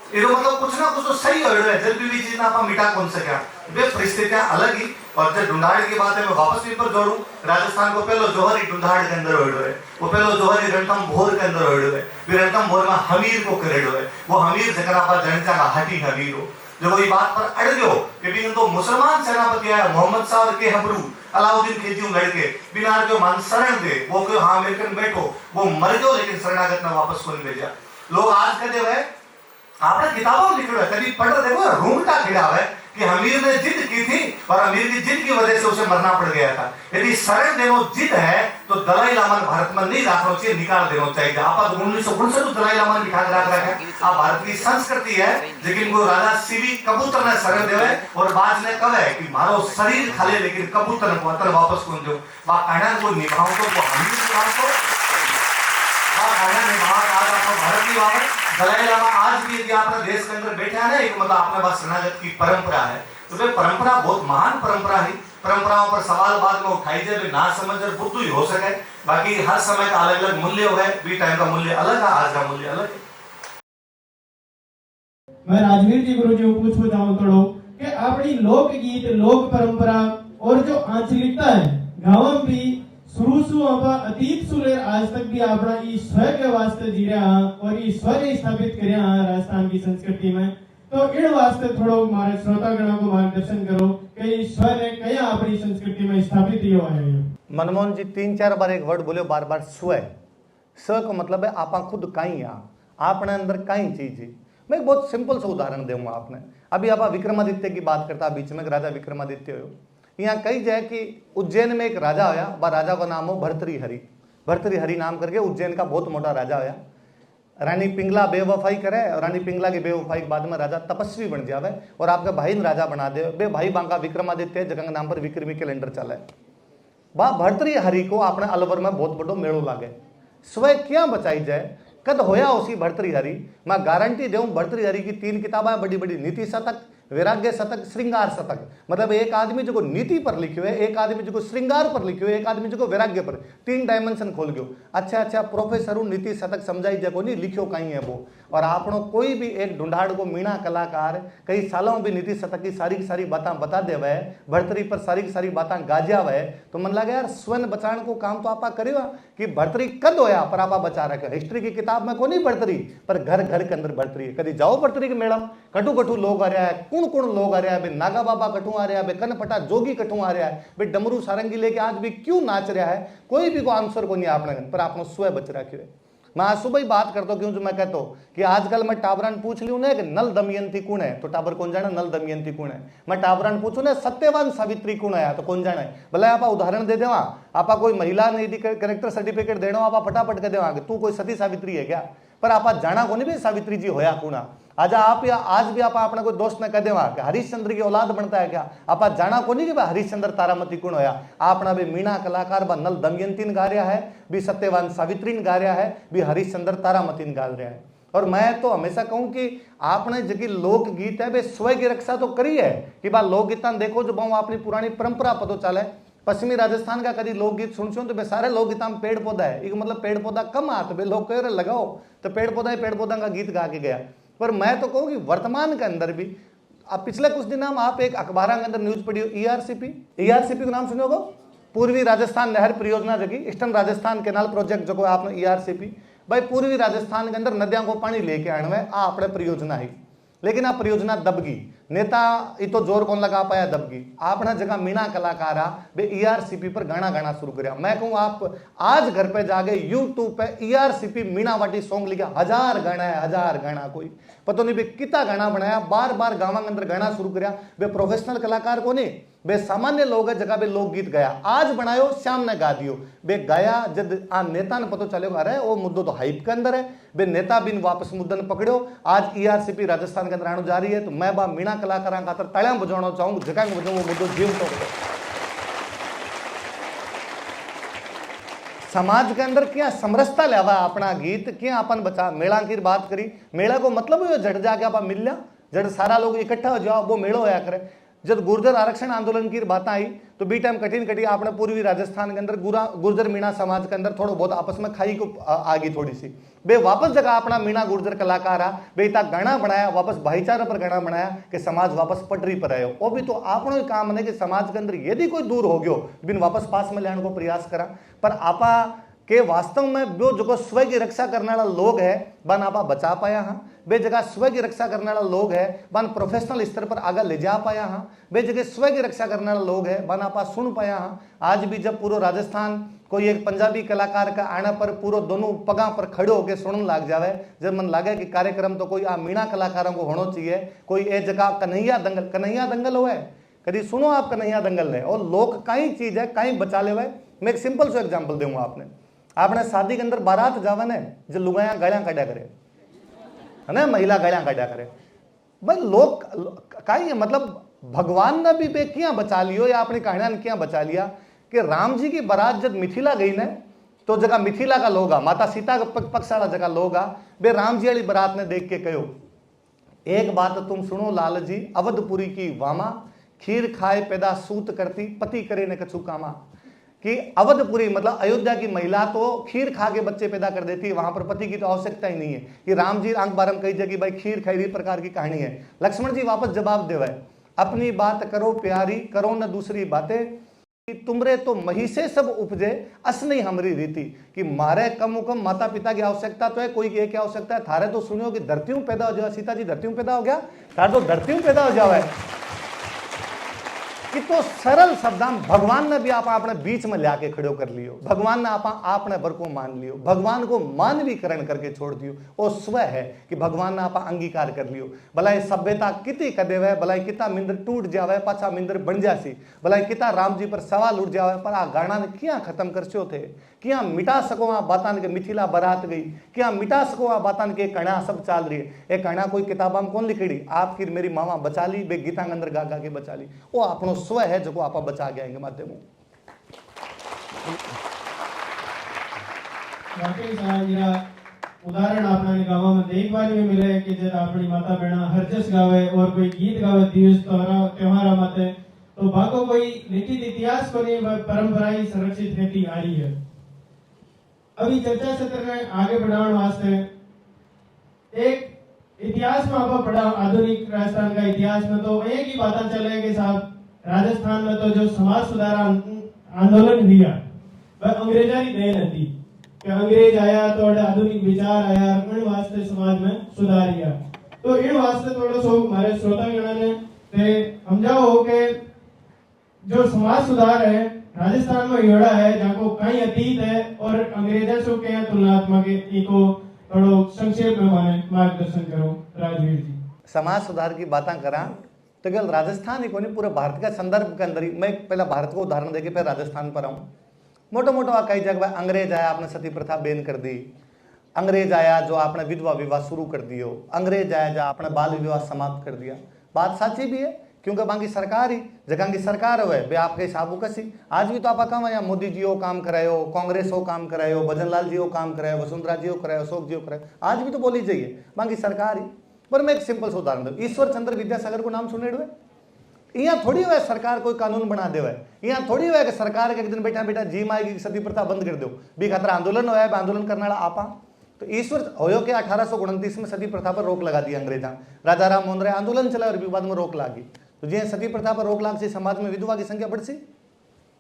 ये मतलब कुछ ना कुछ तो सही हो रहा है, जब भी चीज ना आप मिटा कौन सका। वे परिस्थितियां अलग ही। और जब ढूंढाड़ की बात है मैं वापस भी पर जोड़ू, राजस्थान को पहले जोहरी ढूंढाड़ के अंदर होड़ो है, वो पहले जोहरी रणथम भोर के अंदर होड़ो है, फिर रणथम भोर में हमीर को करेड़ो है। वो हमीर जगह पर जनता का हटी हमीर हो जो वही बात पर अड़ गयो कि भी तो मुसलमान सेनापति आया मोहम्मद शाह और के हमरू अलाउद्दीन खिलजी लड़के बिना जो मान शरण दे वो क्यों हाँ अमेरिकन बैठो वो मर गयो, लेकिन शरणागत ने वापस को नहीं भेजा। लोग आज कहते हुए आपने किताबों में लिखा है, कभी पढ़ रहे देखो रूंगटा खिला है कि हमीर ने जिद की थी और हमीर की जिद की वजह से उसे मरना पड़ गया था। यदि शरण देनो जिद है तो दलाई लामा भारत में नहीं रखना चाहिए, निकाल देना चाहिए। आप 1959 दलाई लामा बिठा कर रख रखे। आप भारत की संस्कृति है, लेकिन वो राजा सीवी कबूतर ने शरण देवे और बाज ने कहे कि मारो शरीर खाले लेकिन कबूतर को अंतर वापस कौन दो बा कहना को निभाओ तो वो हमीर निभाओ तो बा कहना निभाओ। आज आपको भारत की बात दलाई लामा आज भी यदि आपने देश के अंदर बैठे हैं ना, एक मतलब आपने पास शरणागत की परंपरा है, तो वे परंपरा बहुत महान परंपरा है। परंपराओं पर सवाल बाद में उठाई जाए ना समझ बुद्धू ही हो सके। बाकी हर समय का अलग अलग मूल्य है, भी टाइम का मूल्य अलग है, आज का मूल्य अलग है। मैं राजवीर जी गुरु जी को पूछना चाहूँ थोड़ो कि अपनी लोकगीत लोक परंपरा और जो आंचलिकता है गाँव भी शुरू से अतीत से लेकर आज तक भी अपना इस स्वर के वास्ते जी रहा और इस स्वर स्थापित कर राजस्थान की संस्कृति में, तो इन वास्ते थोड़ो हमारे श्रोतागणों को मार्गदर्शन करो कि इस स्वर ने कया अपनी संस्कृति में स्थापित ही हुआ है। मनमोहन जी 3-4 बार एक वर्ड बोले बार बार स्व। स का मतलब है आपा खुद कहीं आपने अंदर कहीं चीज है। मैं एक बहुत सिंपल सा उदाहरण दूंगा आपने। अभी आप विक्रमादित्य की बात करता बीच में राजा विक्रमादित्य हो, यहाँ कही जाए कि उज्जैन में एक राजा होया, वह राजा का नाम हो भर्तृहरि। भर्तृहरि नाम करके उज्जैन का बहुत मोटा राजा होया। रानी पिंगला बेवफाई करे और रानी पिंगला की बेवफाई के बाद में राजा तपस्वी बन जावे और आपका भाई ने राजा बना दे। बे भाई बांका विक्रमादित्य जगह के नाम पर विक्रमी कैलेंडर चले। वह भर्तृहरि को अपने अलवर में बहुत बड़ो मेड़ो लागे। स्वयं क्या बचाई जाए कद होया उसी भर्तृहरि। मैं गारंटी दूं भर्तृहरि की 3 किताबें बड़ी बड़ी, नीति शतक, वैराग्य शतक, श्रृंगार शतक। मतलब एक आदमी जो नीति पर लिखे हुए, एक आदमी जो श्रृंगार पर लिखे हुए, एक आदमी जो वैराग्य पर, 3 डायमेंशन खोल गयो। अच्छा प्रोफेसर नीति शतक समझाई जगो नहीं लिखियो कहीं है वो। और आपनो कोई भी एक ढूंढाड़ को मीणा कलाकार कई सालों भी नीति शतक की सारी बातें बता दे वह भर्तरी पर सारी बातें गाजिया वह, तो मन लगे यार स्वर्ण बचाने को काम तो आपा करेगा कि भर्तरी कद होया पर आपा बचा रखे। हिस्ट्री की किताब में को नहीं भर्तरी पर घर घर के अंदर भर्तरी है। कभी जाओ भर्तरी के मेला कटू लोग आ रहा है, कुण लोग आ रहा है, नागा बाबा कटू आ रहा है, कनपटा जोगी कटू आ रहा है, डमरू सारंगी लेके आज भी क्यों नाच रहा है, कोई भी को आंसर को नहीं आपने पर आपने स्वयं बच रखे। मैं आज सुबह ही बात करता हूँ, क्यों जो मैं कहता हूँ कि आजकल मैं टाबरान पूछ लियो ना कि नल दमयंती कौन है, तो टाबर कौन जाना नल दमयंती कौन है। मैं टाबरान पूछू ना सत्यवान सावित्री कौन है, तो कौन जाना है। भले आप उदाहरण दे देवा, आप कोई महिला ने यदि करेक्टर सर्टिफिकेट देना आप फटाफट के देवा तू कोई सती सावित्री है क्या, पर आप जाना को नहीं भी सावित्री जी होया कौना। आज भी आप अपना कोई दोस्त ने कह देवा कि हरिश्चंद्र की औलाद बनता है क्या, आप जाना को नहीं कि भाई हरिश्चंद्र तारामती कौन होया। आपना भी मीणा कलाकार बा नल दमयंती गा रहा है, भी सत्यवान सावित्री गा रहा है, भी हरिश्चंद्र तारामती गा रहा है। और मैं तो हमेशा कहूं कि आपने जगह लोकगीत है वे स्वय की रक्षा तो करी है कि बा लोकगीता देखो जो बहु अपनी पुरानी परंपरा पतो चले। पश्चिमी राजस्थान का कभी लोकगीत सुनछो तो सारे लोकगीता में पेड़ पौधा है, एक मतलब पेड़ पौधा कम आ तो लोग कह रहे लगाओ तो पेड़ पौधा का गीत गा के गया। पर मैं तो कहूँ कि वर्तमान के अंदर भी अब पिछले कुछ दिन आप एक अखबार के अंदर न्यूज पढ़ी ईआरसीपी का नाम सुने होगा, पूर्वी राजस्थान नहर परियोजना जगह ईस्टर्न राजस्थान कैनाल प्रोजेक्ट जो आपने ईआरसीपी भाई पूर्वी राजस्थान के अंदर नदियों को पानी लेके आने में अपने परियोजना है, लेकिन आ परियोजना दबगी नेता इतो जोर कौन लगा पाया दबगी। आपने जगह मीणा कलाकार वे ईआरसीपी पर गाना शुरू कर। मैं कहूँ आप आज घर पे जाके यूट्यूब पे ईआरसीपी मीणा वाटी सॉन्ग लिखा 1000 गाना है, 1000 गाना कोई पता नहीं वे कितना गाना बनाया, बार गाँव के अंदर गाना शुरू कर। वे प्रोफेशनल कलाकार को नहीं, वे सामान्य लोग है जगह पे लोकगीत गया आज बनायो श्याम ने गा दियो बे गाया। जब आ नेता ने पता चलेगा अरे वो मुद्दों तो हाइप के अंदर है, बे नेता बिन वापस मुद्दा ने पकड़ो। आज ईआरसीपी राजस्थान के अंदर आने जा रही है, तो मैं बा मीणा कलाकार खातर तालियां बजाना चाहूँ जगह वो मुद्दों जीव तो समाज के अंदर क्या समरसता लेवा अपना गीत क्या अपन बचा मेला की बात करी। मेला को मतलब है जट जाके आप मिल लिया, जट सारा लोग इकट्ठा हो जाओ वो मेलो होया करे। जब गुर्जर आरक्षण आंदोलन की बात आई तो बी टाइम कठिन कटी आपने पूर्वी राजस्थान के अंदर गुर्जर मीणा समाज के अंदर थोड़ा बहुत आपस में खाई को आ गई थोड़ी सी। बे वापस जगह अपना मीणा गुर्जर कलाकार आ बे इतना गाना बनाया, वापस भाईचारा पर गाना बनाया कि समाज वापस पटरी पर आयो। वो भी तो आपनो ही काम है कि समाज के अंदर यदि कोई दूर हो गयो बिन वापस पास में लेने को प्रयास करा। पर आपा के वास्तव में वो जो स्व की रक्षा करने वाला लोग है बन आपा बचा पाया हाँ। बे जगह स्व की रक्षा करने वाला लोग है बन प्रोफेशनल स्तर पर आगे ले जा पाया हाँ। बे जगह स्व की रक्षा करने वाला लोग है बन आपा सुन पाया हाँ। आज भी जब पूरा राजस्थान कोई एक पंजाबी कलाकार का आने पर पूरा दोनों पगा पर खड़े होकर सुनने लग जावे, जब मन लगे कि कार्यक्रम तो कोई आ मीणा कलाकारों को होना चाहिए, कोई एक जगह कन्हैया दंगल हो है कभी सुनो आप कन्हैया दंगल ने और लोग कई चीज है कहीं बचा ले। मैं एक सिंपल सा एग्जाम्पल दूंगा। आपने शादी के अंदर बारात जावा ने जो लुगाया गालियां काटा करे है ना, महिला गालियां काटा करे भाई लोग कई मतलब भगवान ने भी किया बचा लियो या अपनी कहानियां ने क्या बचा लिया कि राम जी की बारात जब मिथिला गई ने तो जगह मिथिला का लोग आ माता सीता का पक्ष वाला जगह लोग आ बे राम जी वाली बारात ने देख के कहो एक बात तुम सुनो लाल जी अवधपुरी की वामा खीर खाए पैदा सूत करती पति करे ने कछु कामा। कि अवधपुरी मतलब अयोध्या की महिला तो खीर खा के बच्चे पैदा कर देती है, वहां पर पति की तो आवश्यकता ही नहीं है। कि राम जी आंख बारम कही जगह भाई खीर खाई प्रकार की कहानी है। लक्ष्मण जी वापस जवाब देवे अपनी बात करो प्यारी करो न दूसरी बातें कि तुमरे तो मही से सब उपजे अस नहीं हमारी रीति। कि मारे कम कम माता पिता की आवश्यकता तो है, कोई की क्या आवश्यकता है। थारे तो सुनियो कि धरतियों पैदा हो जाए, सीता जी धरतियों पैदा हो गया, थारे तो धरतियों पैदा हो जाए। कि तो सरल शब्द भगवान ने भी आप अपने बीच में लाके खड़ो कर लियो, भगवान ने आपने बर को मान लियो, भगवान को मानवीकरण करके छोड़ दियो। वो स्व है कि भगवान ने आप अंगीकार कर लियो। भलाई सभ्यता कितनी कदेवे, भलाई कितना मिंदर टूट जावे पाछा मिंदर बन जासी, भलाई कितना राम जी पर सवाल उठ जावे, पर आ गाना ने क्या खत्म कर सो थे, क्या मिटा सको आ बातान के मिथिला बारात गई, क्या मिटा सको आ बातान के कणा सब चाल रही है। ये कणा कोई किताबा में कौन लिखेड़ी, आपकी मेरी मामा बचा ली बे गीता के अंदर गा गा के बचा ली। वो अपनो स्व है जो आप बचा के आएंगे माध्यमों। उदाहरण आपने गाँव में देखने में मिले कि जब अपनी माता बहना हरजस गावे और कोई गीत गावे दिवस त्योहार माते तो बाको कोई लिखित इतिहास को नहीं परंपराएं संरक्षित रहती आ रही है। अभी चर्चा सत्र में आगे बढ़ाने वास्ते एक इतिहास में आप पढ़ा आधुनिक राजस्थान का इतिहास में तो एक ही बात चले कि साहब राजस्थान में तो जो समाज सुधार आंदोलन हुआ वह अंग्रेजा की देन थी कि अंग्रेज आया तो आधुनिक विचार आया इन वास्ते समाज में सुधार किया। तो इन वास्ते थोड़ा सो हमारे श्रोतागण ने समझाओ कि जो समाज सुधार है राजस्थान में योड़ा है जाको कई अतीत है और अंग्रेजा से क्या तुलनात्मक इको थोड़ो संक्षेप में माने मार्गदर्शन करो राजवीर जी। समाज सुधार की बातें करा तो केवल राजस्थान ही कोनी पूरे भारत के संदर्भ के अंदर ही मैं पहला भारत को उदाहरण देके फिर राजस्थान पर आऊँ। मोटा मोटा कई जगह अंग्रेज आया आपने सती प्रथा बैन कर दी, अंग्रेज आया जो आपने विधवा विवाह शुरू कर दियो, अंग्रेज आया जो आपने बाल विवाह समाप्त कर दिया। बात सच्ची भी है क्योंकि बाकी सरकार ही जगह की सरकार हुए बे आपके हिसाब कसी। आज भी तो आप कम यहाँ मोदी जी हो काम करायो, कांग्रेस हो काम करायो, भजन लाल जी हो काम करायो, वसुंधरा जी हो करायो, अशोक जी हो करायो, आज भी तो बोली जाइए बाकी सरकार ही। पर मैं एक सिंपल सा उदाहरण दूं, ईश्वर चंद्र विद्यासागर को नाम सुने हुए यहाँ थोड़ी हुआ सरकार कोई कानून बना दे, यहाँ थोड़ी हुआ कि सरकार के एक दिन बैठा बैठा जी माएगी सती प्रथा बंद कर दो भी खतरा आंदोलन होया आंदोलन करने वाला आपा। तो ईश्वर होयो के 1829 में सती प्रथा पर रोक लगा दी अंग्रेजा, राजा राम मोहन राय आंदोलन चला और विवाद में रोक लागी। तो जी सती प्रथा पर रोक लाग से समाज में विधवा की संख्या बढ़ सी,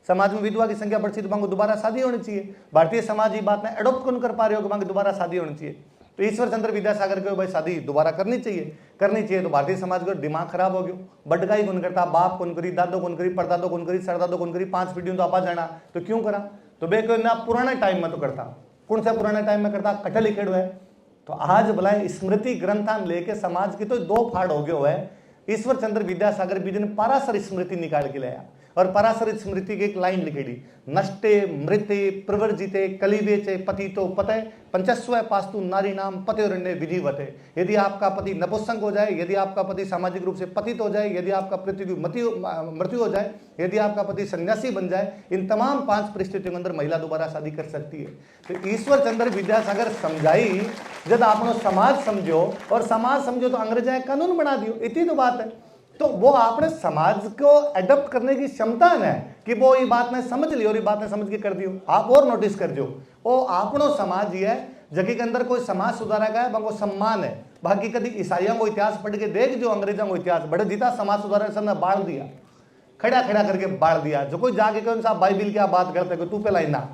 समाज में विधवा की संख्या बढ़ सी तो बांगो दोबारा शादी होनी चाहिए। भारतीय समाज ये बात ने एडोप्ट कौन कर पा रहे हो कि बांगो दोबारा शादी होनी चाहिए। तो ईश्वर चंद्र विद्यासागर के भाई शादी दोबारा करनी चाहिए। तो भारतीय समाज का दिमाग खराब हो गयो, बटगाई कौन करता, बाप कौन करी, दादो कौन करी, परदादो कौन करी, सरदादो कौन करी, 5 पीढ़ियों तो आपा जाना तो क्यों करा। तो बे ना पुराने टाइम में तो करता, कौन सा पुराने टाइम में करता, कटल लिखेड़ है। तो आज भलाई स्मृति ग्रंथान लेके समाज की तो 2 फाड़ हो गयो है। ईश्वर चंद्र विद्यासागर भी दिन पारासर स्मृति निकाल के लाया और पराशर स्मृति की एक लाइन लिखेड़ी, नष्टे मृते प्रवर्जिते कलिवेचे पतितो पते पंचस्व पास्तु नारी नाम पतिरण्य विधिवते। यदि आपका पति नपुंसक हो जाए, यदि आपका पति सामाजिक रूप से पतित हो जाए, यदि आपका पति की मृत्यु हो जाए, यदि आपका पति सन्यासी बन जाए, इन तमाम 5 परिस्थितियों के अंदर महिला दोबारा शादी कर सकती है। तो ईश्वर चंद्र विद्यासागर समझाई, जब आपनो समाज समझो और समाज समझो तो अंग्रेजा कानून बना दियो, इतनी तो बात है। तो वो आपने समाज को एडप्ट करने की क्षमता है कि वो ये बात ने समझ ली और ये बात ने समझ के कर दियो। आप और नोटिस कर दियो, वो आपनो समाज ही है जगह के अंदर कोई समाज सुधारा का है, वो सम्मान है। बाकी कभी ईसाइयों को इतिहास पढ़ के देख, जो अंग्रेजों को इतिहास बड़े जीता समाज सुधारा सबने बाढ़ दिया, खड़ा खड़ा करके बाढ़ दिया। जो कोई जाके कौन सा बाइबिल की बात करते कोई तू पहला ना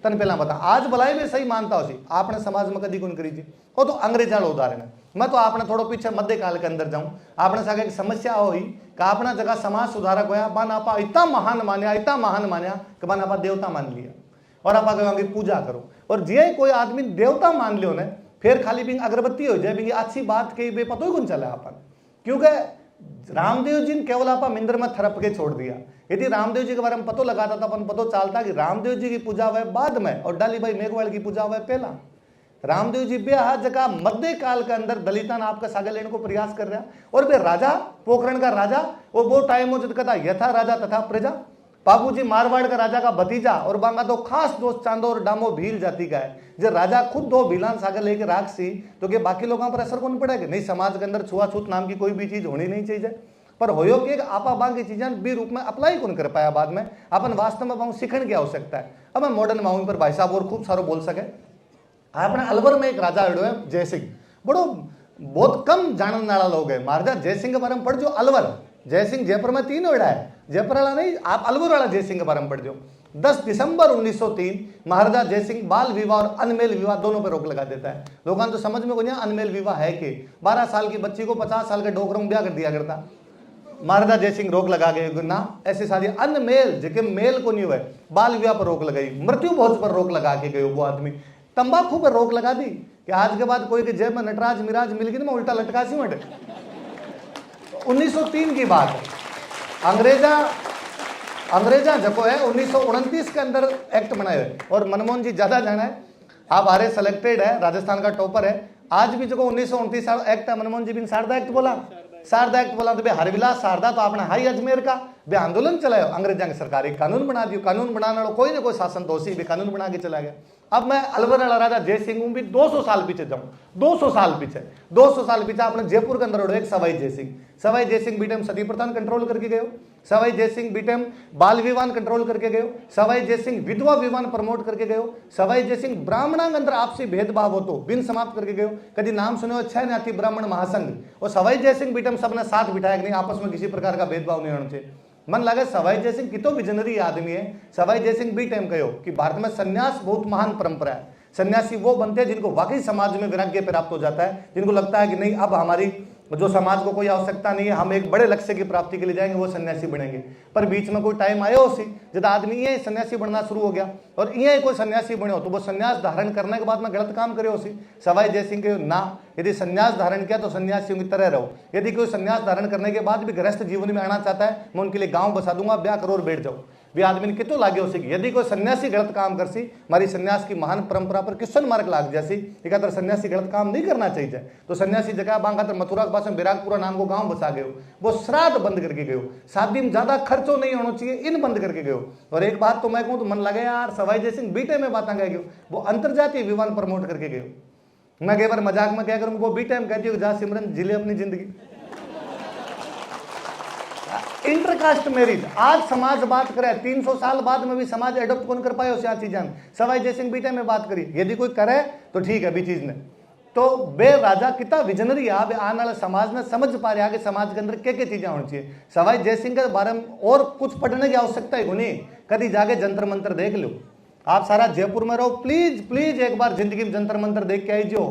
तन पहला बता, आज भलाई में सही मानता हो सी आपने समाज में कभी कौन करी थी, वो तो अंग्रेजा उदाहरण है। मैं तो आपने थोड़ा पीछे मध्यकाल के अंदर जाऊं, आपने सागे एक समस्या हुई कि आपने जगह समाज सुधारक होया, बन आपा इतना महान मान्या, इतना महान मान्या कि बन आपा देवता मान लिया और आप कहोगे पूजा करो। और जे कोई आदमी देवता मान लियो ने, फिर खाली बिंग अगरबत्ती हो जाए, बिंग अच्छी बात के बे पतो ही कौन चला अपन। क्योंकि रामदेव जी ने केवल आपा मिंदर में थरप के छोड़ दिया। यदि रामदेव जी के बारे में पतो लगाता था, अपन पतो चलता कि रामदेव जी की पूजा हुआ बाद में और डाली भाई मेघवाल की पूजा हुआ पहला। रामदेव जी बेहा जगह मध्य काल के अंदर दलितान आपका सागर लेने को प्रयास कर रहा, और वे राजा पोखरण का राजा, वो टाइम हो जब कहता यथा राजा तथा प्रजा। बाबूजी मारवाड़ का राजा का भतीजा और बांगा तो खास दोस्त चांदो और डामो भील जाति का है। जब राजा खुद 2 भीलान सागर लेके राखसी तो क्या बाकी लोगों पर असर कौन पड़ेगा? नहीं, समाज के अंदर छुआछूत नाम की कोई भी चीज होनी नहीं चाहिए। पर होयो कि आपा बाकी चीजें भी रूप में अप्लाई कौन कर पाया बाद में, अपन वास्तव में वहां सीखने की आवश्यकता है। अब मैं मॉडर्न माहौल पर भाई साहब और खूब सारो बोल सके। आपने अलवर में एक राजा अड़ो है जयसिंह, बड़ो बहुत कम जानने वाला लोग है। महाराजा जयसिंह के बारे में पढ़ जो, अलवर जयसिंह जयपुर में 3 ओड़ा है, जयपुर वाला नहीं, आप अलवर वाला जयसिंह के बारे में पढ़ जो। 10 दिसंबर 1903 महाराजा जयसिंह बाल विवाह और अनमेल विवाह दोनों पर रोक लगा देता है। लोगों तो समझ में को नहीं अनमेल विवाह है कि 12 साल की बच्ची को 50 साल के डोकरों में ब्याह कर दिया करता। महाराजा जयसिंह रोक लगा गए ना, ऐसी शादी अनमेल जिके मेल को नहीं हुए, बाल विवाह पर रोक लगाई, मृत्यु भोज पर रोक लगा के गए वो आदमी, तंबाकू पर रोक लगा दी कि आज के बाद कोई के जेब में नटराज मिराज मिल गई ना उल्टा लटका सी मटे। 1903 की बात है। अंग्रेजा जको है 1929 के अंदर एक्ट बनाए हुए, और मनमोहन जी ज्यादा जाना है, आप आर्य सेलेक्टेड है, राजस्थान का टॉपर है। आज भी जो 1929 एक्ट है, मनमोहन जी भी शारदा एक्ट बोला, शारदा एक्ट बोला तो हरविलास शारदा तो आपने हाई अजमेर का बे आंदोलन चलायो, अंग्रेजा की सरकार एक कानून बना दियो। कानून बनाने वाला कोई ना कोई शासन तो उसी भी कानून बना के चला गया। अब मैं अलवर वाला राजा जयसिंह भी 200 साल पीछे जाऊं, 200 साल पीछे आपने जयपुर के अंदर एक सवाई जयसिंह बीटेम सती प्रथा कंट्रोल करके गए, सवाई जयसिंह बीटेम बाल विवाह कंट्रोल करके गए, सवाई जयसिंह विधवा विवाह प्रमोट करके गए, सवाई जयसिंह ब्राह्मणांग अंदर आपसी भेदभाव हो तो बिन समाप्त करके गए। कभी नाम सुने 6 न्याती ब्राह्मण महासंघ, और सवाई जयसिंह बीटेम सबने साथ बिठाया नहीं, आपस में किसी प्रकार का भेदभाव नहीं होना चाहिए। मन लगे सवाई जयसिंह कितो विजनरी आदमी है। सवाई जयसिंह भी टाइम कहो कि भारत में सन्यास बहुत महान परंपरा है। सन्यासी वो बनते हैं जिनको वाकई समाज में वैराग्य प्राप्त हो जाता है, जिनको लगता है कि नहीं अब हमारी जो समाज को कोई आवश्यकता नहीं है, हम एक बड़े लक्ष्य की प्राप्ति के लिए जाएंगे, वो सन्यासी बनेंगे। पर बीच में कोई टाइम आया उसी जब आदमी ये सन्यासी बनना शुरू हो गया, और ये कोई सन्यासी बने हो तो वो सन्यास धारण करने के बाद में गलत काम करे उसी। सवाई जयसिंह के ना, यदि सन्यास धारण किया तो सन्यासियों की तरह रहो। यदि कोई सन्यास धारण करने के बाद भी गृहस्थ जीवन में आना चाहता है, मैं उनके लिए गाँव बसा दूंगा, ब्याह करो और बैठ जाओ। वे आदमी ने कितो लागे उसी। यदि कोई सन्यासी गलत काम करसी, हमारी सन्यास की महान परंपरा पर क्वेश्चन मार्क लाग जासी, एक सन्यासी गलत काम नहीं करना चाहिए। तो सन्यासी जगह बांगा मथुरा के पास में बैरागपुरा नाम को गांव बसा गए, वो श्राद्ध बंद करके गए, शादी में ज्यादा खर्चो नहीं होना चाहिए, इन बंद करके गए। और एक बात तो मैं कहूं तो मन लगे यार, सवाई जयसिंह बीटे में बात गए, वो अंतर्जातीय विवाह प्रमोट करके गए। मैं कई बार मजाक में क्या करूँ, वो बीटे में कहती हूँ जा सिमरन जिले अपनी जिंदगी। इंटरकास्ट मैरिज आज समाज बात करे, 300 साल बाद में भी समाज एडॉप्ट कौन कर पाए उसे चीजें। सवाई जयसिंह बीटे में बात करी, यदि कोई करे तो ठीक है भी चीज ने। तो बे राजा कितना विजनरी है, आने वाले समाज ने समझ पा रहा है कि समाज के अंदर क्या क्या चीजें होनी चाहिए। सवाई जयसिंह के बारे में और कुछ पढ़ने की आवश्यकता है नहीं, कभी जाके जंतर मंतर देख लो। आप सारा जयपुर में रहो, प्लीज प्लीज एक बार जिंदगी में जंतर मंतर देख के आई जो।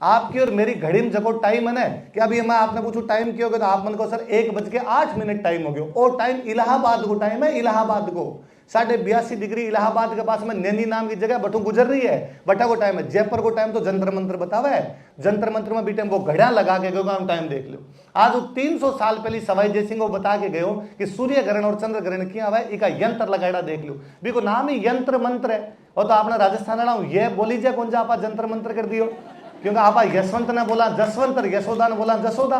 आपकी और मेरी घड़ी में जको टाइम है ना कि अभी मैं आपने पूछू टाइम क्यों तो आप मन को सर 1:08 टाइम हो गया। और टाइम इलाहाबाद को टाइम है, इलाहाबाद को 82.5 डिग्री इलाहाबाद के पास में नैनी नाम की जगह बटू गुजर रही है, बटा को टाइम है। जयपुर को टाइम तो जंतर मंत्र बतावा है, जंतर मंत्र में भी टाइम वो घड़ा लगा के गयो हम टाइम देख लो। आज 300 साल पहले सवाई जयसिंह को बता के गयो कि सूर्य ग्रहण और चंद्र ग्रहण क्या हुआ है, इका यंत्र लगाड़ा देख लो। भी को नाम ही यंत्र मंत्र है। और तो आपने राजस्थान ये बोली जाए कौन जा आप जंतर मंत्र कर दियो, क्योंकि आप यशवंत ने बोला जसवंत, यशोदा ने बोला जसोदा,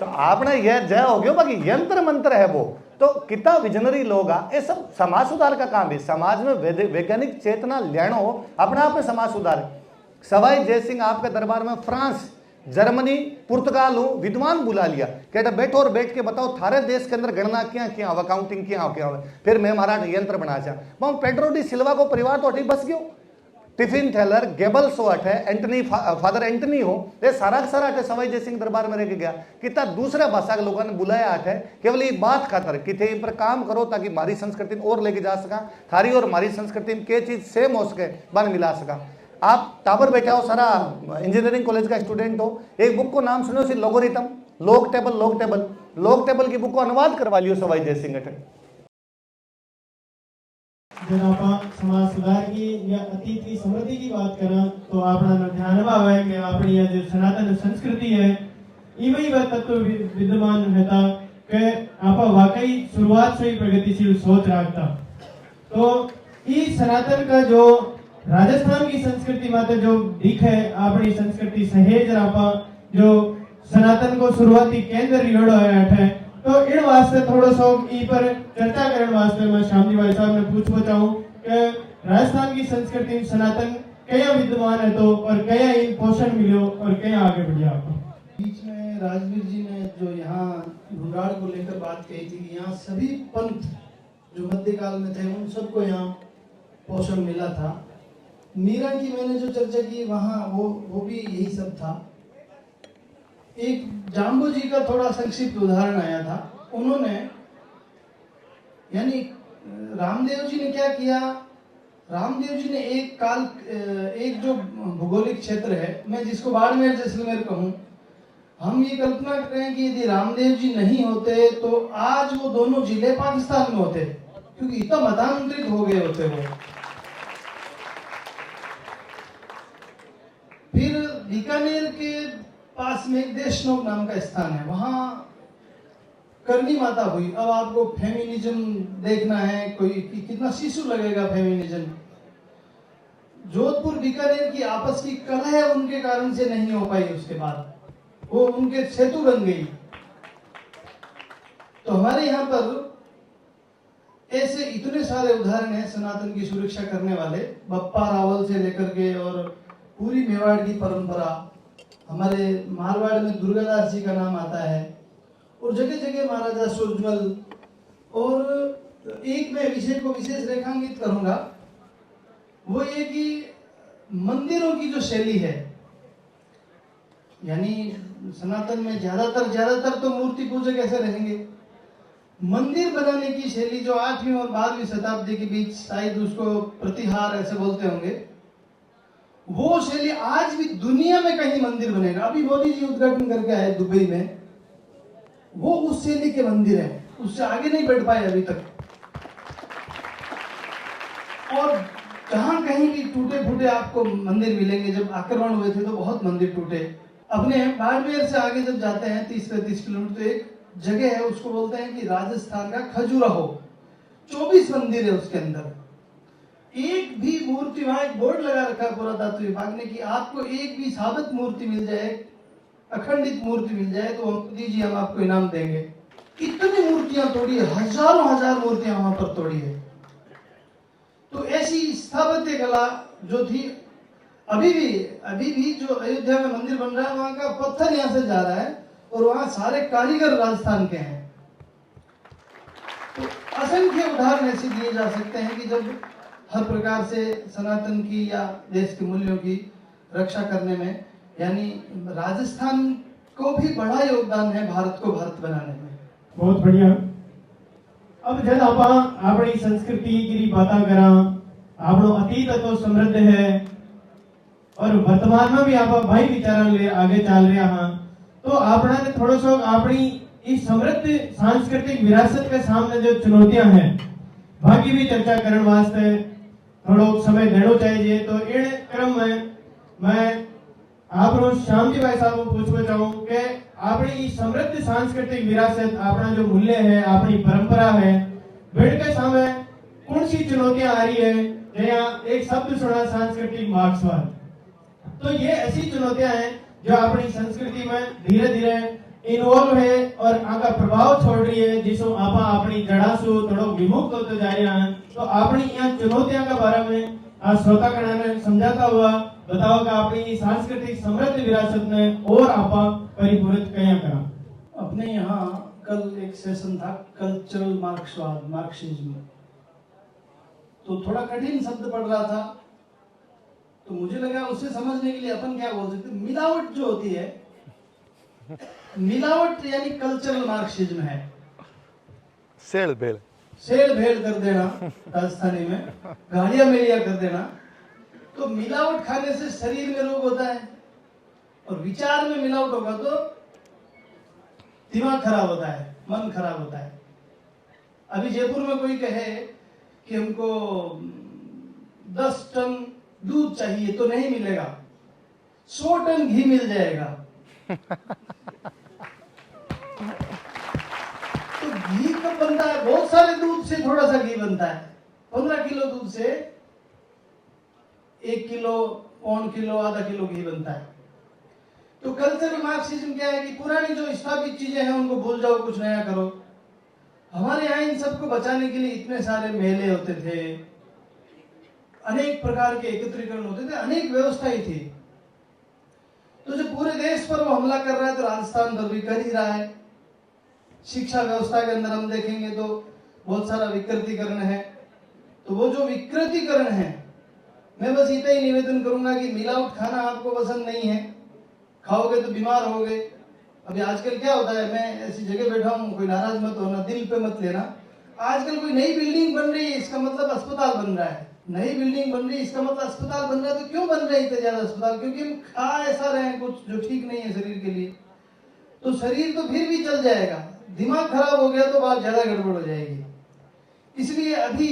तो आपने यह जय हो गया। बाकी यंत्र मंत्र है वो तो कितना विजनरी लोग आ, ये सब समाज सुधार का काम है। समाज में वैज्ञानिक चेतना लेनो अपने आप में समाज सुधार है। सवाई जयसिंह आपके दरबार में फ्रांस, जर्मनी, पुर्तगाल विद्वान बुला लिया, कहता बैठो और बैठ के बताओ थारे देश के अंदर गणना क्या हुआ, काउंटिंग क्या हुआ। फिर मैं महाराज यंत्र बना चाह पेड्रो डी सिल्वा को परिवार तो अठी बस गयो। टिफिन थैलर, गेबल्स हो अठे, एंटनी फादर एंटनी हो, ये सारा अठे सवाई जयसिंह दरबार में रह गया। कितना दूसरे भाषा के लोगों ने बुलाया अठे केवल ये बात खातर कि थे पर काम करो ताकि हमारी संस्कृति और लेके जा सका, थारी और हमारी संस्कृति में के चीज सेम हो सके, बन मिला सका। आप टावर बैठे हो, सारा इंजीनियरिंग कॉलेज का स्टूडेंट हो, एक बुक को नाम सुनो सी लोगोरिथम, लोग टेबल की बुक को अनुवाद करवा लियो सवाई जयसिंह अठे। जब आप समाज सुधार की या अतीत की समृद्धि की बात करें तो आपना ध्यान में आवे कि अपनी यह जो सनातन संस्कृति है इवही वह तत्व विद्यमान रहता कि आप वाकई शुरुआत से ही प्रगतिशील सोच रखता। तो इस सनातन का जो राजस्थान की संस्कृति में जो दिख है अपनी संस्कृति सहेज आप जो सनातन को शुरुआती केंद्र रियोड़ो है अठे, तो इन वास्ते थोड़ो सो ई पर चर्चा करने वास्ते मैं श्यामजी भाई साहब ने पूछना चाहूँ कि राजस्थान की संस्कृति सनातन क्या विद्यमान है तो और क्या इन पोषण मिलो और क्या आगे बढ़िया आपको। बीच में राजवीर जी ने जो यहाँ भुंगाड़ को लेकर बात कही थी कि यहाँ सभी पंथ जो मध्यकाल में थे उन सबको यहाँ पोषण मिला था। मीरा की मैंने जो चर्चा की वहाँ वो भी यही सब था। एक जाम्बू जी का थोड़ा संक्षिप्त उदाहरण आया था। उन्होंने यानी रामदेव जी ने क्या किया, रामदेव जी ने एक जो भौगोलिक क्षेत्र है, मैं जिसको बाड़मेर जैसलमेर कहूँ, हम ये कल्पना कर रहे हैं कि यदि रामदेव जी नहीं होते तो आज वो दोनों जिले पाकिस्तान में होते, क्योंकि इतना मतांतरित हो गए होते वो। फिर बीकानेर के पास में एक देशनोक नाम का स्थान है, वहां करनी माता हुई। अब आपको फेमिनिज्म देखना है, कोई कितना शिशु लगेगा फेमिनिज्म। जोधपुर बीकानेर की आपस की कलह उनके कारण से नहीं हो पाई, उसके बाद वो उनके सेतु बन गई। तो हमारे यहाँ पर ऐसे इतने सारे उदाहरण हैं सनातन की सुरक्षा करने वाले, बप्पा रावल से लेकर के और पूरी मेवाड़ की परंपरा। हमारे मारवाड़ में दुर्गादास जी का नाम आता है और जगह जगह महाराजा सूरजमल। और एक मैं विषय को विशेष रेखांकित करूंगा, वो ये कि मंदिरों की जो शैली है, यानी सनातन में ज्यादातर तो मूर्ति पूजक ऐसे रहेंगे। मंदिर बनाने की शैली जो 8वीं और 12वीं शताब्दी के बीच, शायद उसको प्रतिहार ऐसे बोलते होंगे, वो शैली आज भी दुनिया में कहीं मंदिर बनेगा। अभी मोदी जी उद्घाटन करके आए दुबई में, वो उस शैली के मंदिर है, उससे आगे नहीं बढ़ पाए अभी तक। और जहां कहीं भी टूटे फूटे आपको मंदिर मिलेंगे। जब आक्रमण हुए थे तो बहुत मंदिर टूटे। अपने बाड़मेर से आगे जब जाते हैं 30-35 किलोमीटर, तो एक जगह है, उसको बोलते हैं कि राजस्थान का खजुराहो। 24 मंदिर है उसके अंदर। एक भी मूर्ति, वहां एक बोर्ड लगा रखा है पुरातत्व विभाग ने कि आपको एक भी साबित मूर्ति मिल जाए, अखंडित मूर्ति मिल जाए तो दीजिए, हम आपको इनाम देंगे। इतनी मूर्तियां तोड़ी है, हजार मूर्तियां वहां पर तोड़ी है। तो ऐसी स्थापत्य कला जो थी, अभी भी जो अयोध्या में मंदिर बन रहा है, वहां का पत्थर यहां से जा रहा है और वहां सारे कारीगर राजस्थान के हैं। तो असंख्य उदाहरण ऐसे दिए जा सकते हैं कि जब हर प्रकार से सनातन की या देश के मूल्यों की रक्षा करने में, यानी राजस्थान को भी बड़ा योगदान है भारत को भारत बनाने में। बहुत बढ़िया। अब जब आप अपनी संस्कृति की बात करा, आपनो अतीत तो समृद्ध है और वर्तमान में भी आप भाई विचारण ले आगे चाल रहा हाँ तो आपना ने थोड़ा सो अपनी इस समृद्ध सांस्कृतिक विरासत के सामने जो चुनौतियां हैं बाकी भी चर्चा करने वास्ते थोड़ो समय देना चाहिए। तो इन क्रम में मैं आप श्याम जी भाई साहब को पूछना चाहूँ कि अपनी इस समृद्ध सांस्कृतिक विरासत अपना जो मूल्य है अपनी परंपरा है बेड़ के सामने कौन सी चुनौतियां आ रही है। जहाँ एक शब्द सुना सांस्कृतिक मार्क्सवाद, तो ये ऐसी चुनौतियां हैं जो अपनी संस्कृति में धीरे धीरे इन्वॉल्व है और आका प्रभाव छोड़ रही है जिसो आपा अपनी जड़ा सु थोड़ा विमुक्त होते जा रहे हैं। तो अपनी यहाँ चुनौतियों के बारे में आज श्रोतागण ने समझाता हुआ बताओ कि अपनी सांस्कृतिक समृद्ध विरासत ने और आपा परिपूरित क्या करा। अपने यहाँ कल एक सेशन था कल्चरल मार्क्सवाद, मार्क्सिज्म, तो थोड़ा कठिन शब्द पढ़ रहा था तो मुझे लगा उसे समझने के लिए अपन क्या बोल सकते, मिलावट जो होती है, मिलावट यानी कल्चरल मार्क्सिज्म है। सेल भेल कर देना राजस्थानी में, गालियां मेलिया कर देना। तो मिलावट खाने से शरीर में रोग होता है और विचार में मिलावट होगा तो दिमाग खराब होता है, मन खराब होता है। अभी जयपुर में कोई कहे कि हमको 10 टन दूध चाहिए तो नहीं मिलेगा, 100 टन घी मिल जाएगा। तो घी कब बनता है? बहुत सारे दूध से थोड़ा सा घी बनता है। 15 किलो दूध से 1 किलो, पौन किलो, आधा किलो घी बनता है। तो कल्चरल मार्क्सिज्म क्या है कि पुरानी जो स्थापित चीजें हैं उनको भूल जाओ, कुछ नया करो। हमारे यहाँ इन सबको बचाने के लिए इतने सारे मेले होते थे, अनेक प्रकार के एकत्रीकरण होते थे, अनेक व्यवस्थाएं थी। तो जो पूरे देश पर वो हमला कर रहा है तो राजस्थान पर भी कर ही रहा है। शिक्षा व्यवस्था के अंदर हम देखेंगे तो बहुत सारा विकृतीकरण है। तो वो जो विकृतीकरण है, मैं बस इतना ही निवेदन करूंगा कि मिलावट खाना आपको पसंद नहीं है, खाओगे तो बीमार होगे। अभी आजकल क्या होता है, मैं ऐसी जगह बैठा हूँ, कोई नाराज मत होना, दिल पे मत लेना। आजकल कोई नई बिल्डिंग बन रही है, इसका मतलब अस्पताल बन रहा है। नई बिल्डिंग बन रही है, इसका मतलब अस्पताल बन रहा है। तो क्यों बन रहे हैं इतने ज्यादा अस्पताल? क्योंकि हम खा ऐसा रहे हैं कुछ जो ठीक नहीं है शरीर के लिए। तो शरीर तो फिर भी चल जाएगा, दिमाग खराब हो गया तो बात ज्यादा गड़बड़ हो जाएगी। इसलिए अभी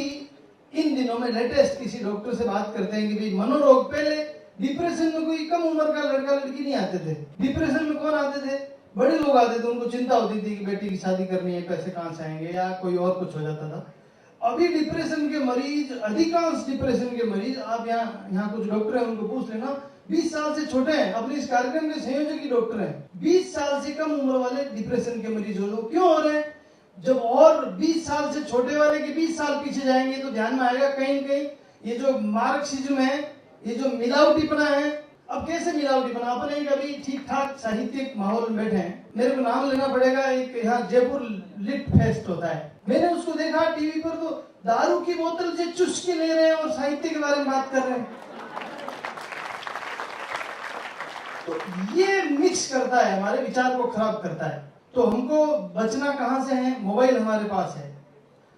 इन दिनों में लेटेस्ट किसी डॉक्टर से बात करते हैं कि भाई मनोरोग, पहले डिप्रेशन में कोई कम उम्र का लड़का लड़की नहीं आते थे। डिप्रेशन में कौन आते थे? बड़े लोग आते थे, उनको चिंता होती थी कि बेटी की शादी करनी है, पैसे कहाँ से आएंगे, या कोई और कुछ हो जाता था। अभी डिप्रेशन के मरीज, अधिकांश डिप्रेशन के मरीज, आप यहाँ कुछ डॉक्टर हैं उनको पूछ लेना, 20 साल से छोटे हैं। अपने इस कार्यक्रम के संयोजक डॉक्टर हैं। 20 साल से कम उम्र वाले डिप्रेशन के मरीज हो, क्यों हो रहे हैं? जब और 20 साल से छोटे वाले के 20 साल पीछे जाएंगे तो ध्यान में आएगा कहीं न कहीं ये जो मार्क्सिज्म है, ये जो मिलावटीपना है। अब कैसे मिलावटीपना? अपने कभी ठीक ठाक साहित्यिक माहौल में बैठे हैं, मेरे को नाम लेना पड़ेगा, एक यहाँ जयपुर लिट फेस्ट होता है, मैंने उसको देखा टीवी पर, तो दारू की बोतल से चुस्की ले रहे हैं और साहित्य के बारे में बात कर रहे हैं। तो ये मिक्स करता है, हमारे विचार को खराब करता है। तो हमको बचना कहां से है? मोबाइल हमारे पास है,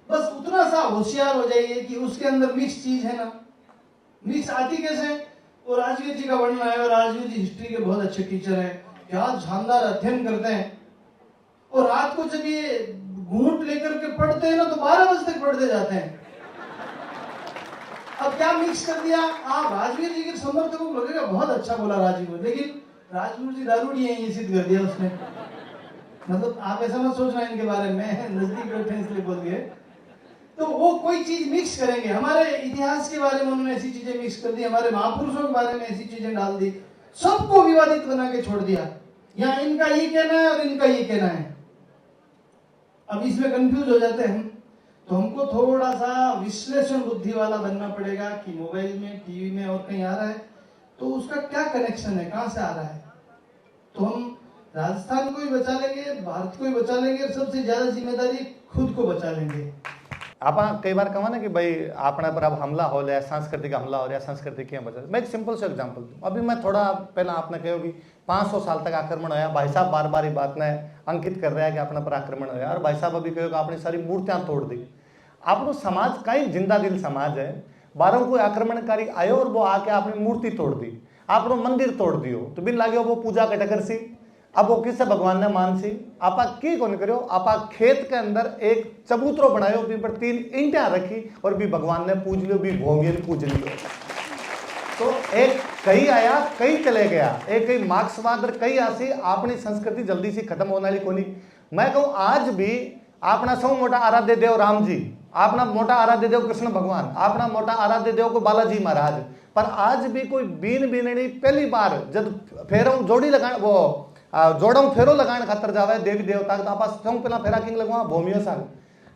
बस उतना सा होशियार हो जाइए कि उसके अंदर मिक्स चीज है ना। मिक्स आती कैसे? और राजवीर जी का वर्णन आया, और राजवीर जी हिस्ट्री के बहुत अच्छे टीचर हैं, क्या शानदार अध्ययन करते हैं। और रात को जब ये घूंट लेकर के पढ़ते हैं ना तो 12 बजे तक पढ़ते जाते हैं। अब क्या मिक्स कर दिया? आप राजवीर जी के समर्थकों को लगेगा बहुत अच्छा बोला राजवीर, लेकिन राजवीर जी दारूड़ी है, ये सिद्ध कर दिया उसने। मतलब आप ऐसा मत सोचना इनके बारे में, नजदीक बैठे इसलिए बोल गए। तो वो कोई चीज मिक्स करेंगे, हमारे इतिहास के बारे में उन्होंने ऐसी चीजें मिक्स कर दी, हमारे महापुरुषों के बारे में ऐसी चीजें डाल दी, सबको विवादित बना के छोड़ दिया। यहाँ इनका ये कहना है और इनका ये कहना है। अब इसमें कंफ्यूज हो जाते हैं। तो हमको थोड़ा सा विश्लेषण बुद्धि वाला बनना पड़ेगा कि मोबाइल में, टीवी में और कहीं आ रहा है तो उसका क्या कनेक्शन है, कहां से आ रहा है। तो हम राजस्थान को भी बचा लेंगे, भारत को भी बचा लेंगे, और सबसे ज्यादा जिम्मेदारी खुद को बचा लेंगे। आप कई बार कहा ना कि भाई अपने पर अब हमला हो रहा है, सांस्कृतिक हमला हो रहा है, संस्कृति क्यों बचा। मैं एक सिंपल से एग्जांपल दूं। अभी मैं थोड़ा पहला आपने कहो कि 500 साल तक आक्रमण होया, भाई साहब बार बार बात ने अंकित कर रहा है कि अपने पर आक्रमण होया, और भाई साहब अभी कहो कि आपने सारी मूर्तियां तोड़ दी। आपको समाज का ही जिंदा दिल समाज है, बारों कोई आक्रमणकारी आयो और वो आके आपने मूर्ति तोड़ दी। आपनो मंदिर तोड़ दियो तो बिन लागे वो पूजा कटकर सी, अब वो किससे भगवान ने मान सी, आपा की कौन करो, आपा खेत के अंदर एक चबूतरो बनायो, बी पर 3 ईंटा रखी और भी भगवान ने पूज लियो, भी भोगियन पूज लियो। तो एक कई आया कई चले गया, एक कई मार्क्सवाद और कई आसी, अपनी संस्कृति जल्दी से खत्म होने वाली कोनी। मैं कहूं आज भी अपना सौ मोटा आराध्य देव राम जी, अपना मोटा आराध्य देव कृष्ण भगवान, अपना मोटा आराध्य देव को बालाजी महाराज, पर आज भी कोई बीन बीननी पहली बार जब फेरों जोड़ी लगा वो जोड़ों फेरो लगाने खातर जावे देवी देवता, तो आप सौ पहला फेरा किंग लगवा भूमियो साल,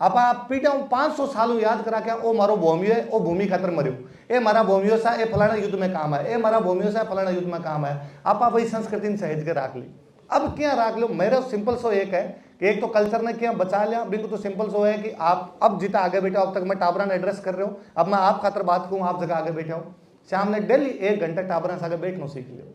आप पीटा 500 सालों याद करा के ओ मारो भूमियो है, ओ भूमि खातर मरियो, ए मारा भूमियो सा ए फलाना युद्ध में काम है, ए मारा भूमियो सा फलाना युद्ध में काम है, आप वही संस्कृति सहेज के रख ली। अब क्या रख लो, मेरा सिंपल सो एक है कि एक तो कल्चर ने क्या बचा लिया, बिल्कुल तो सिंपल सो है कि आप अब जितना आगे बैठे हो, अब तक मैं टाबरा ने एड्रेस कर रहे हो, अब मैं आप खातर बात करूं, आप जगह आगे बैठे हो, शाम ने डेली 1 घंटा टाबरा से आगे बैठना सीख लियो,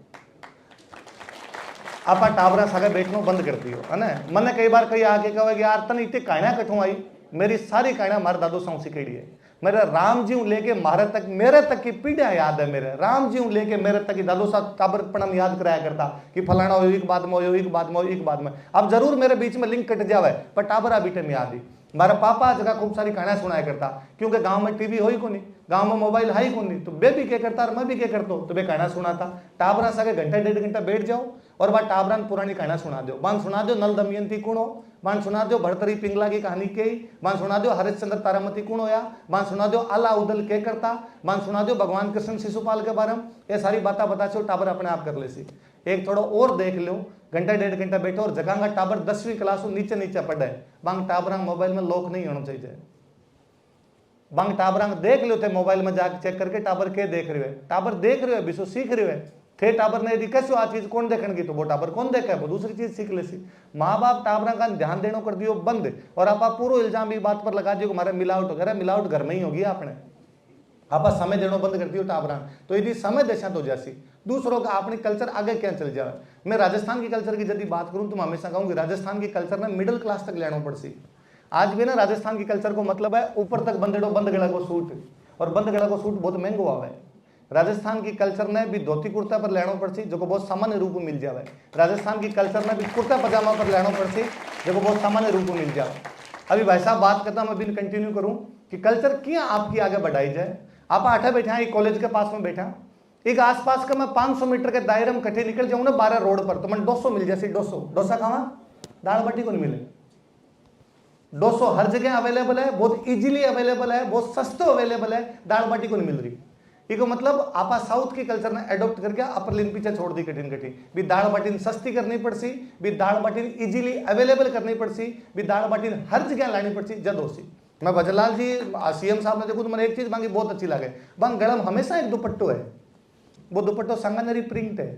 आप टाबरा से आगे बैठना बंद कर दियो, है ना। मैंने कई बार कही आके कहा कि यार तन इतनी कहानियां कठों आई, मेरी सारी कहानियां हमारे दादू साहू सिखेड़ी है, मेरे राम जी लेके मेरे तक की पीढ़ियां याद है, मेरे राम जी लेके मेरे तक की दादू साहब टाबरपणम याद कराया करता कि फलाना हो एक बाद में हो, एक बाद में हो, एक बाद में। अब जरूर मेरे बीच में लिंक कट जावे पर टाबरा बीटे में याद ही। मेरा पापा जगह खूब सारी कहानियां सुनाया करता, क्योंकि गांव में टीवी हो ही को नहीं, गांव में मोबाइल है ही को नहीं, तो बे भी क्या करता और मैं भी क्या करता हूँ, तो बे कहानियां सुनाता। टाबरा से घंटा 1.5 घंटा बैठ जाओ और वह टाबरा पुरानी कहानियां सुना दो, बांध सुना दो नल दमयंती कौन हो, बांध सुना दो भरतरी पिंगला की कहानी के, बांध सुना दो हरिश्चंद्र तारामती कौन होया, बांध सुना दो अलाउद्दीन के करता, बांध सुना दो भगवान कृष्ण शिशुपाल के बारे में, ये सारी बातें बता चो टाबर अपने आप कर ले सी। एक थोड़ा और देख लो, घंटा 1.5 घंटा बैठो और जगह का टाबर 10वीं क्लास नीचे नीचे पढ़े, बांग टाबरा मोबाइल में लॉक नहीं होना चाहिए, बांग टाबरा देख लो थे मोबाइल में जाकर चेक करके टाबर के देख रहे हो, टाबर देख रहे हो विश्व सीख रहे हो थे, टाबर ने यदि कैसे आ चीज कौन देखने तो वो टाबर कौन देखा है, वो दूसरी चीज सीख ले सी। माँ बाप टाबरा का ध्यान देना कर दियो बंद, और आप पूरा इल्जाम भी बात पर लगा दियो हमारे मिलावट वगैरह, मिलावट घर में ही होगी, आपने आप समय देना बंद कर दियो टाबरा, तो यदि समय देशा तो जैसी दूसरों का अपनी कल्चर आगे क्या चल जाए। मैं राजस्थान की कल्चर की यदि बात करूं तो मैं हमेशा कहूंगी राजस्थान की कल्चर में मिडिल क्लास तक लेना पड़सी। आज भी ना राजस्थान की कल्चर को मतलब है ऊपर तक बंदेड़ो बंद गला को सूट, और बंद गला को सूट बहुत महंगो आवे। राजस्थान की कल्चर ने भी धोती कुर्ता पर लेना पड़सी जो को बहुत सामान्य रूप में मिल जाए, राजस्थान की कल्चर ने भी कुर्ता पजामा पर लेना पड़सी जो को बहुत सामान्य रूप में मिल जाए। अभी भाई साहब बात करता मैं भी कंटिन्यू करूं कि कल्चर क्या आपकी आगे बढ़ाई जाए। आप आठा बैठा है कॉलेज के पास में बैठा, एक आसपास का मैं 500 मीटर के दायरे में कट्ठे निकल जाऊं ना 12 रोड पर, तो मैं 200 मिल जाए। 200 डोसा खावा, दाल बाटी को नहीं मिले। 200 हर जगह अवेलेबल है, बहुत इजीली अवेलेबल है, बहुत सस्ते अवेलेबल है, दाल बाटी को नहीं मिल रही। इसको मतलब आपा साउथ की कल्चर ने एडॉप्ट करके अपर लिन पीछे छोड़ दी कठिन कठिन भी दाल बाटी सस्ती करनी पड़सी, भी दाल बाटी इजीली अवेलेबल करनी पड़सी, भी दाल बाटी हर जगह लानी पड़सी जद होसी। मैं भजनलाल जी सीएम साहब ने देखो तो मैंने एक चीज मांगी बहुत अच्छी लगे, बंग गलम हमेशा एक दुपट्टो है, वो दुपट्टो सांगानेरी प्रिंट है।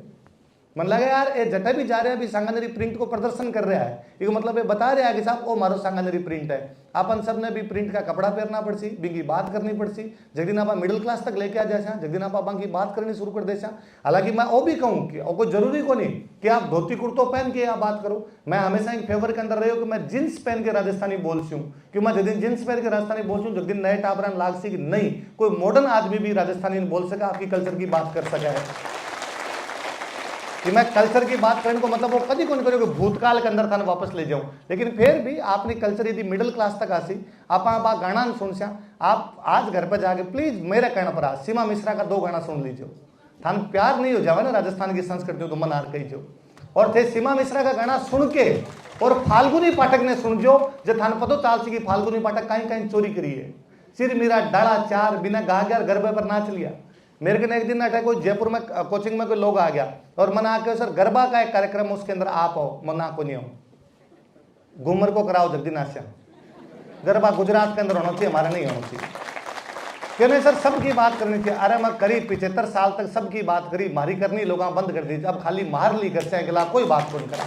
मन लगा यार ये जटा भी जा रहे हैं अभी सांगानेरी प्रिंट को प्रदर्शन कर रहा है, ये मतलब ये बता रहे हैं कि साहब वो मारो सांगानेरी प्रिंट है। अपन सब ने भी प्रिंट का कपड़ा पहनना पड़सी, बिंगी बात करनी पड़सी, जगदिन आप मिडिल क्लास तक लेके आ जाए, जगदिन आप की बात करनी शुरू कर देसा। हालांकि मैं वो भी कहूँ कि कोई जरूरी को नहीं कि आप धोती कुर्तो पहन के आप बात करो। मैं हमेशा एक फेवर के अंदर रही हूँ कि मैं जींस पहन के राजस्थानी बोलती हूँ, कि मैं जगदिन जींस पहन के राजस्थानी बोलती हूँ जगदिन नए टाबरान लाग सी कि नहीं कोई मॉडर्न आदमी भी राजस्थानी बोल सका, आपकी कल्चर की बात कर सका है। कि मैं कल्चर की बात करने को मतलब वो कभी कौन करो कि भूतकाल के अंदर था वापस ले जाऊं, लेकिन फिर भी आपने कल्चर यदि मिडिल क्लास तक आसी आप गाना सुन सा, आप आज घर पर जाके प्लीज मेरे कहने पर सीमा मिश्रा का 2 गाना सुन लीजिए, थान प्यार नहीं हो जावे ना राजस्थान की संस्कृति तो मन आर कही जो। और थे सीमा मिश्रा का गाना सुन के और फाल्गुनी पाठक ने सुन जो थान पतो चाल सी कि फाल्गुनी पाठक कहीं कहीं चोरी करी है, सिर मेरा डाला 4 बिना गा गया गरबे पर नाच लिया। मेरे को एक दिन अटैक कोई जयपुर में कोचिंग में कोई लोग आ गया और मना आके सर गरबा का एक कार्यक्रम उसके अंदर आप आओ, मना को नहीं हो, घूमर को कराओ जगदीन आश्या, गरबा गुजरात के अंदर होना चाहिए, हमारे नहीं होना चाहिए। क्यों नहीं सर सबकी बात करनी चाहिए। अरे मैं करीब 75 साल तक सबकी बात करी, मारी करनी लोग बंद कर दी, अब खाली मार ली घर से अगला कोई बात को नहीं करा।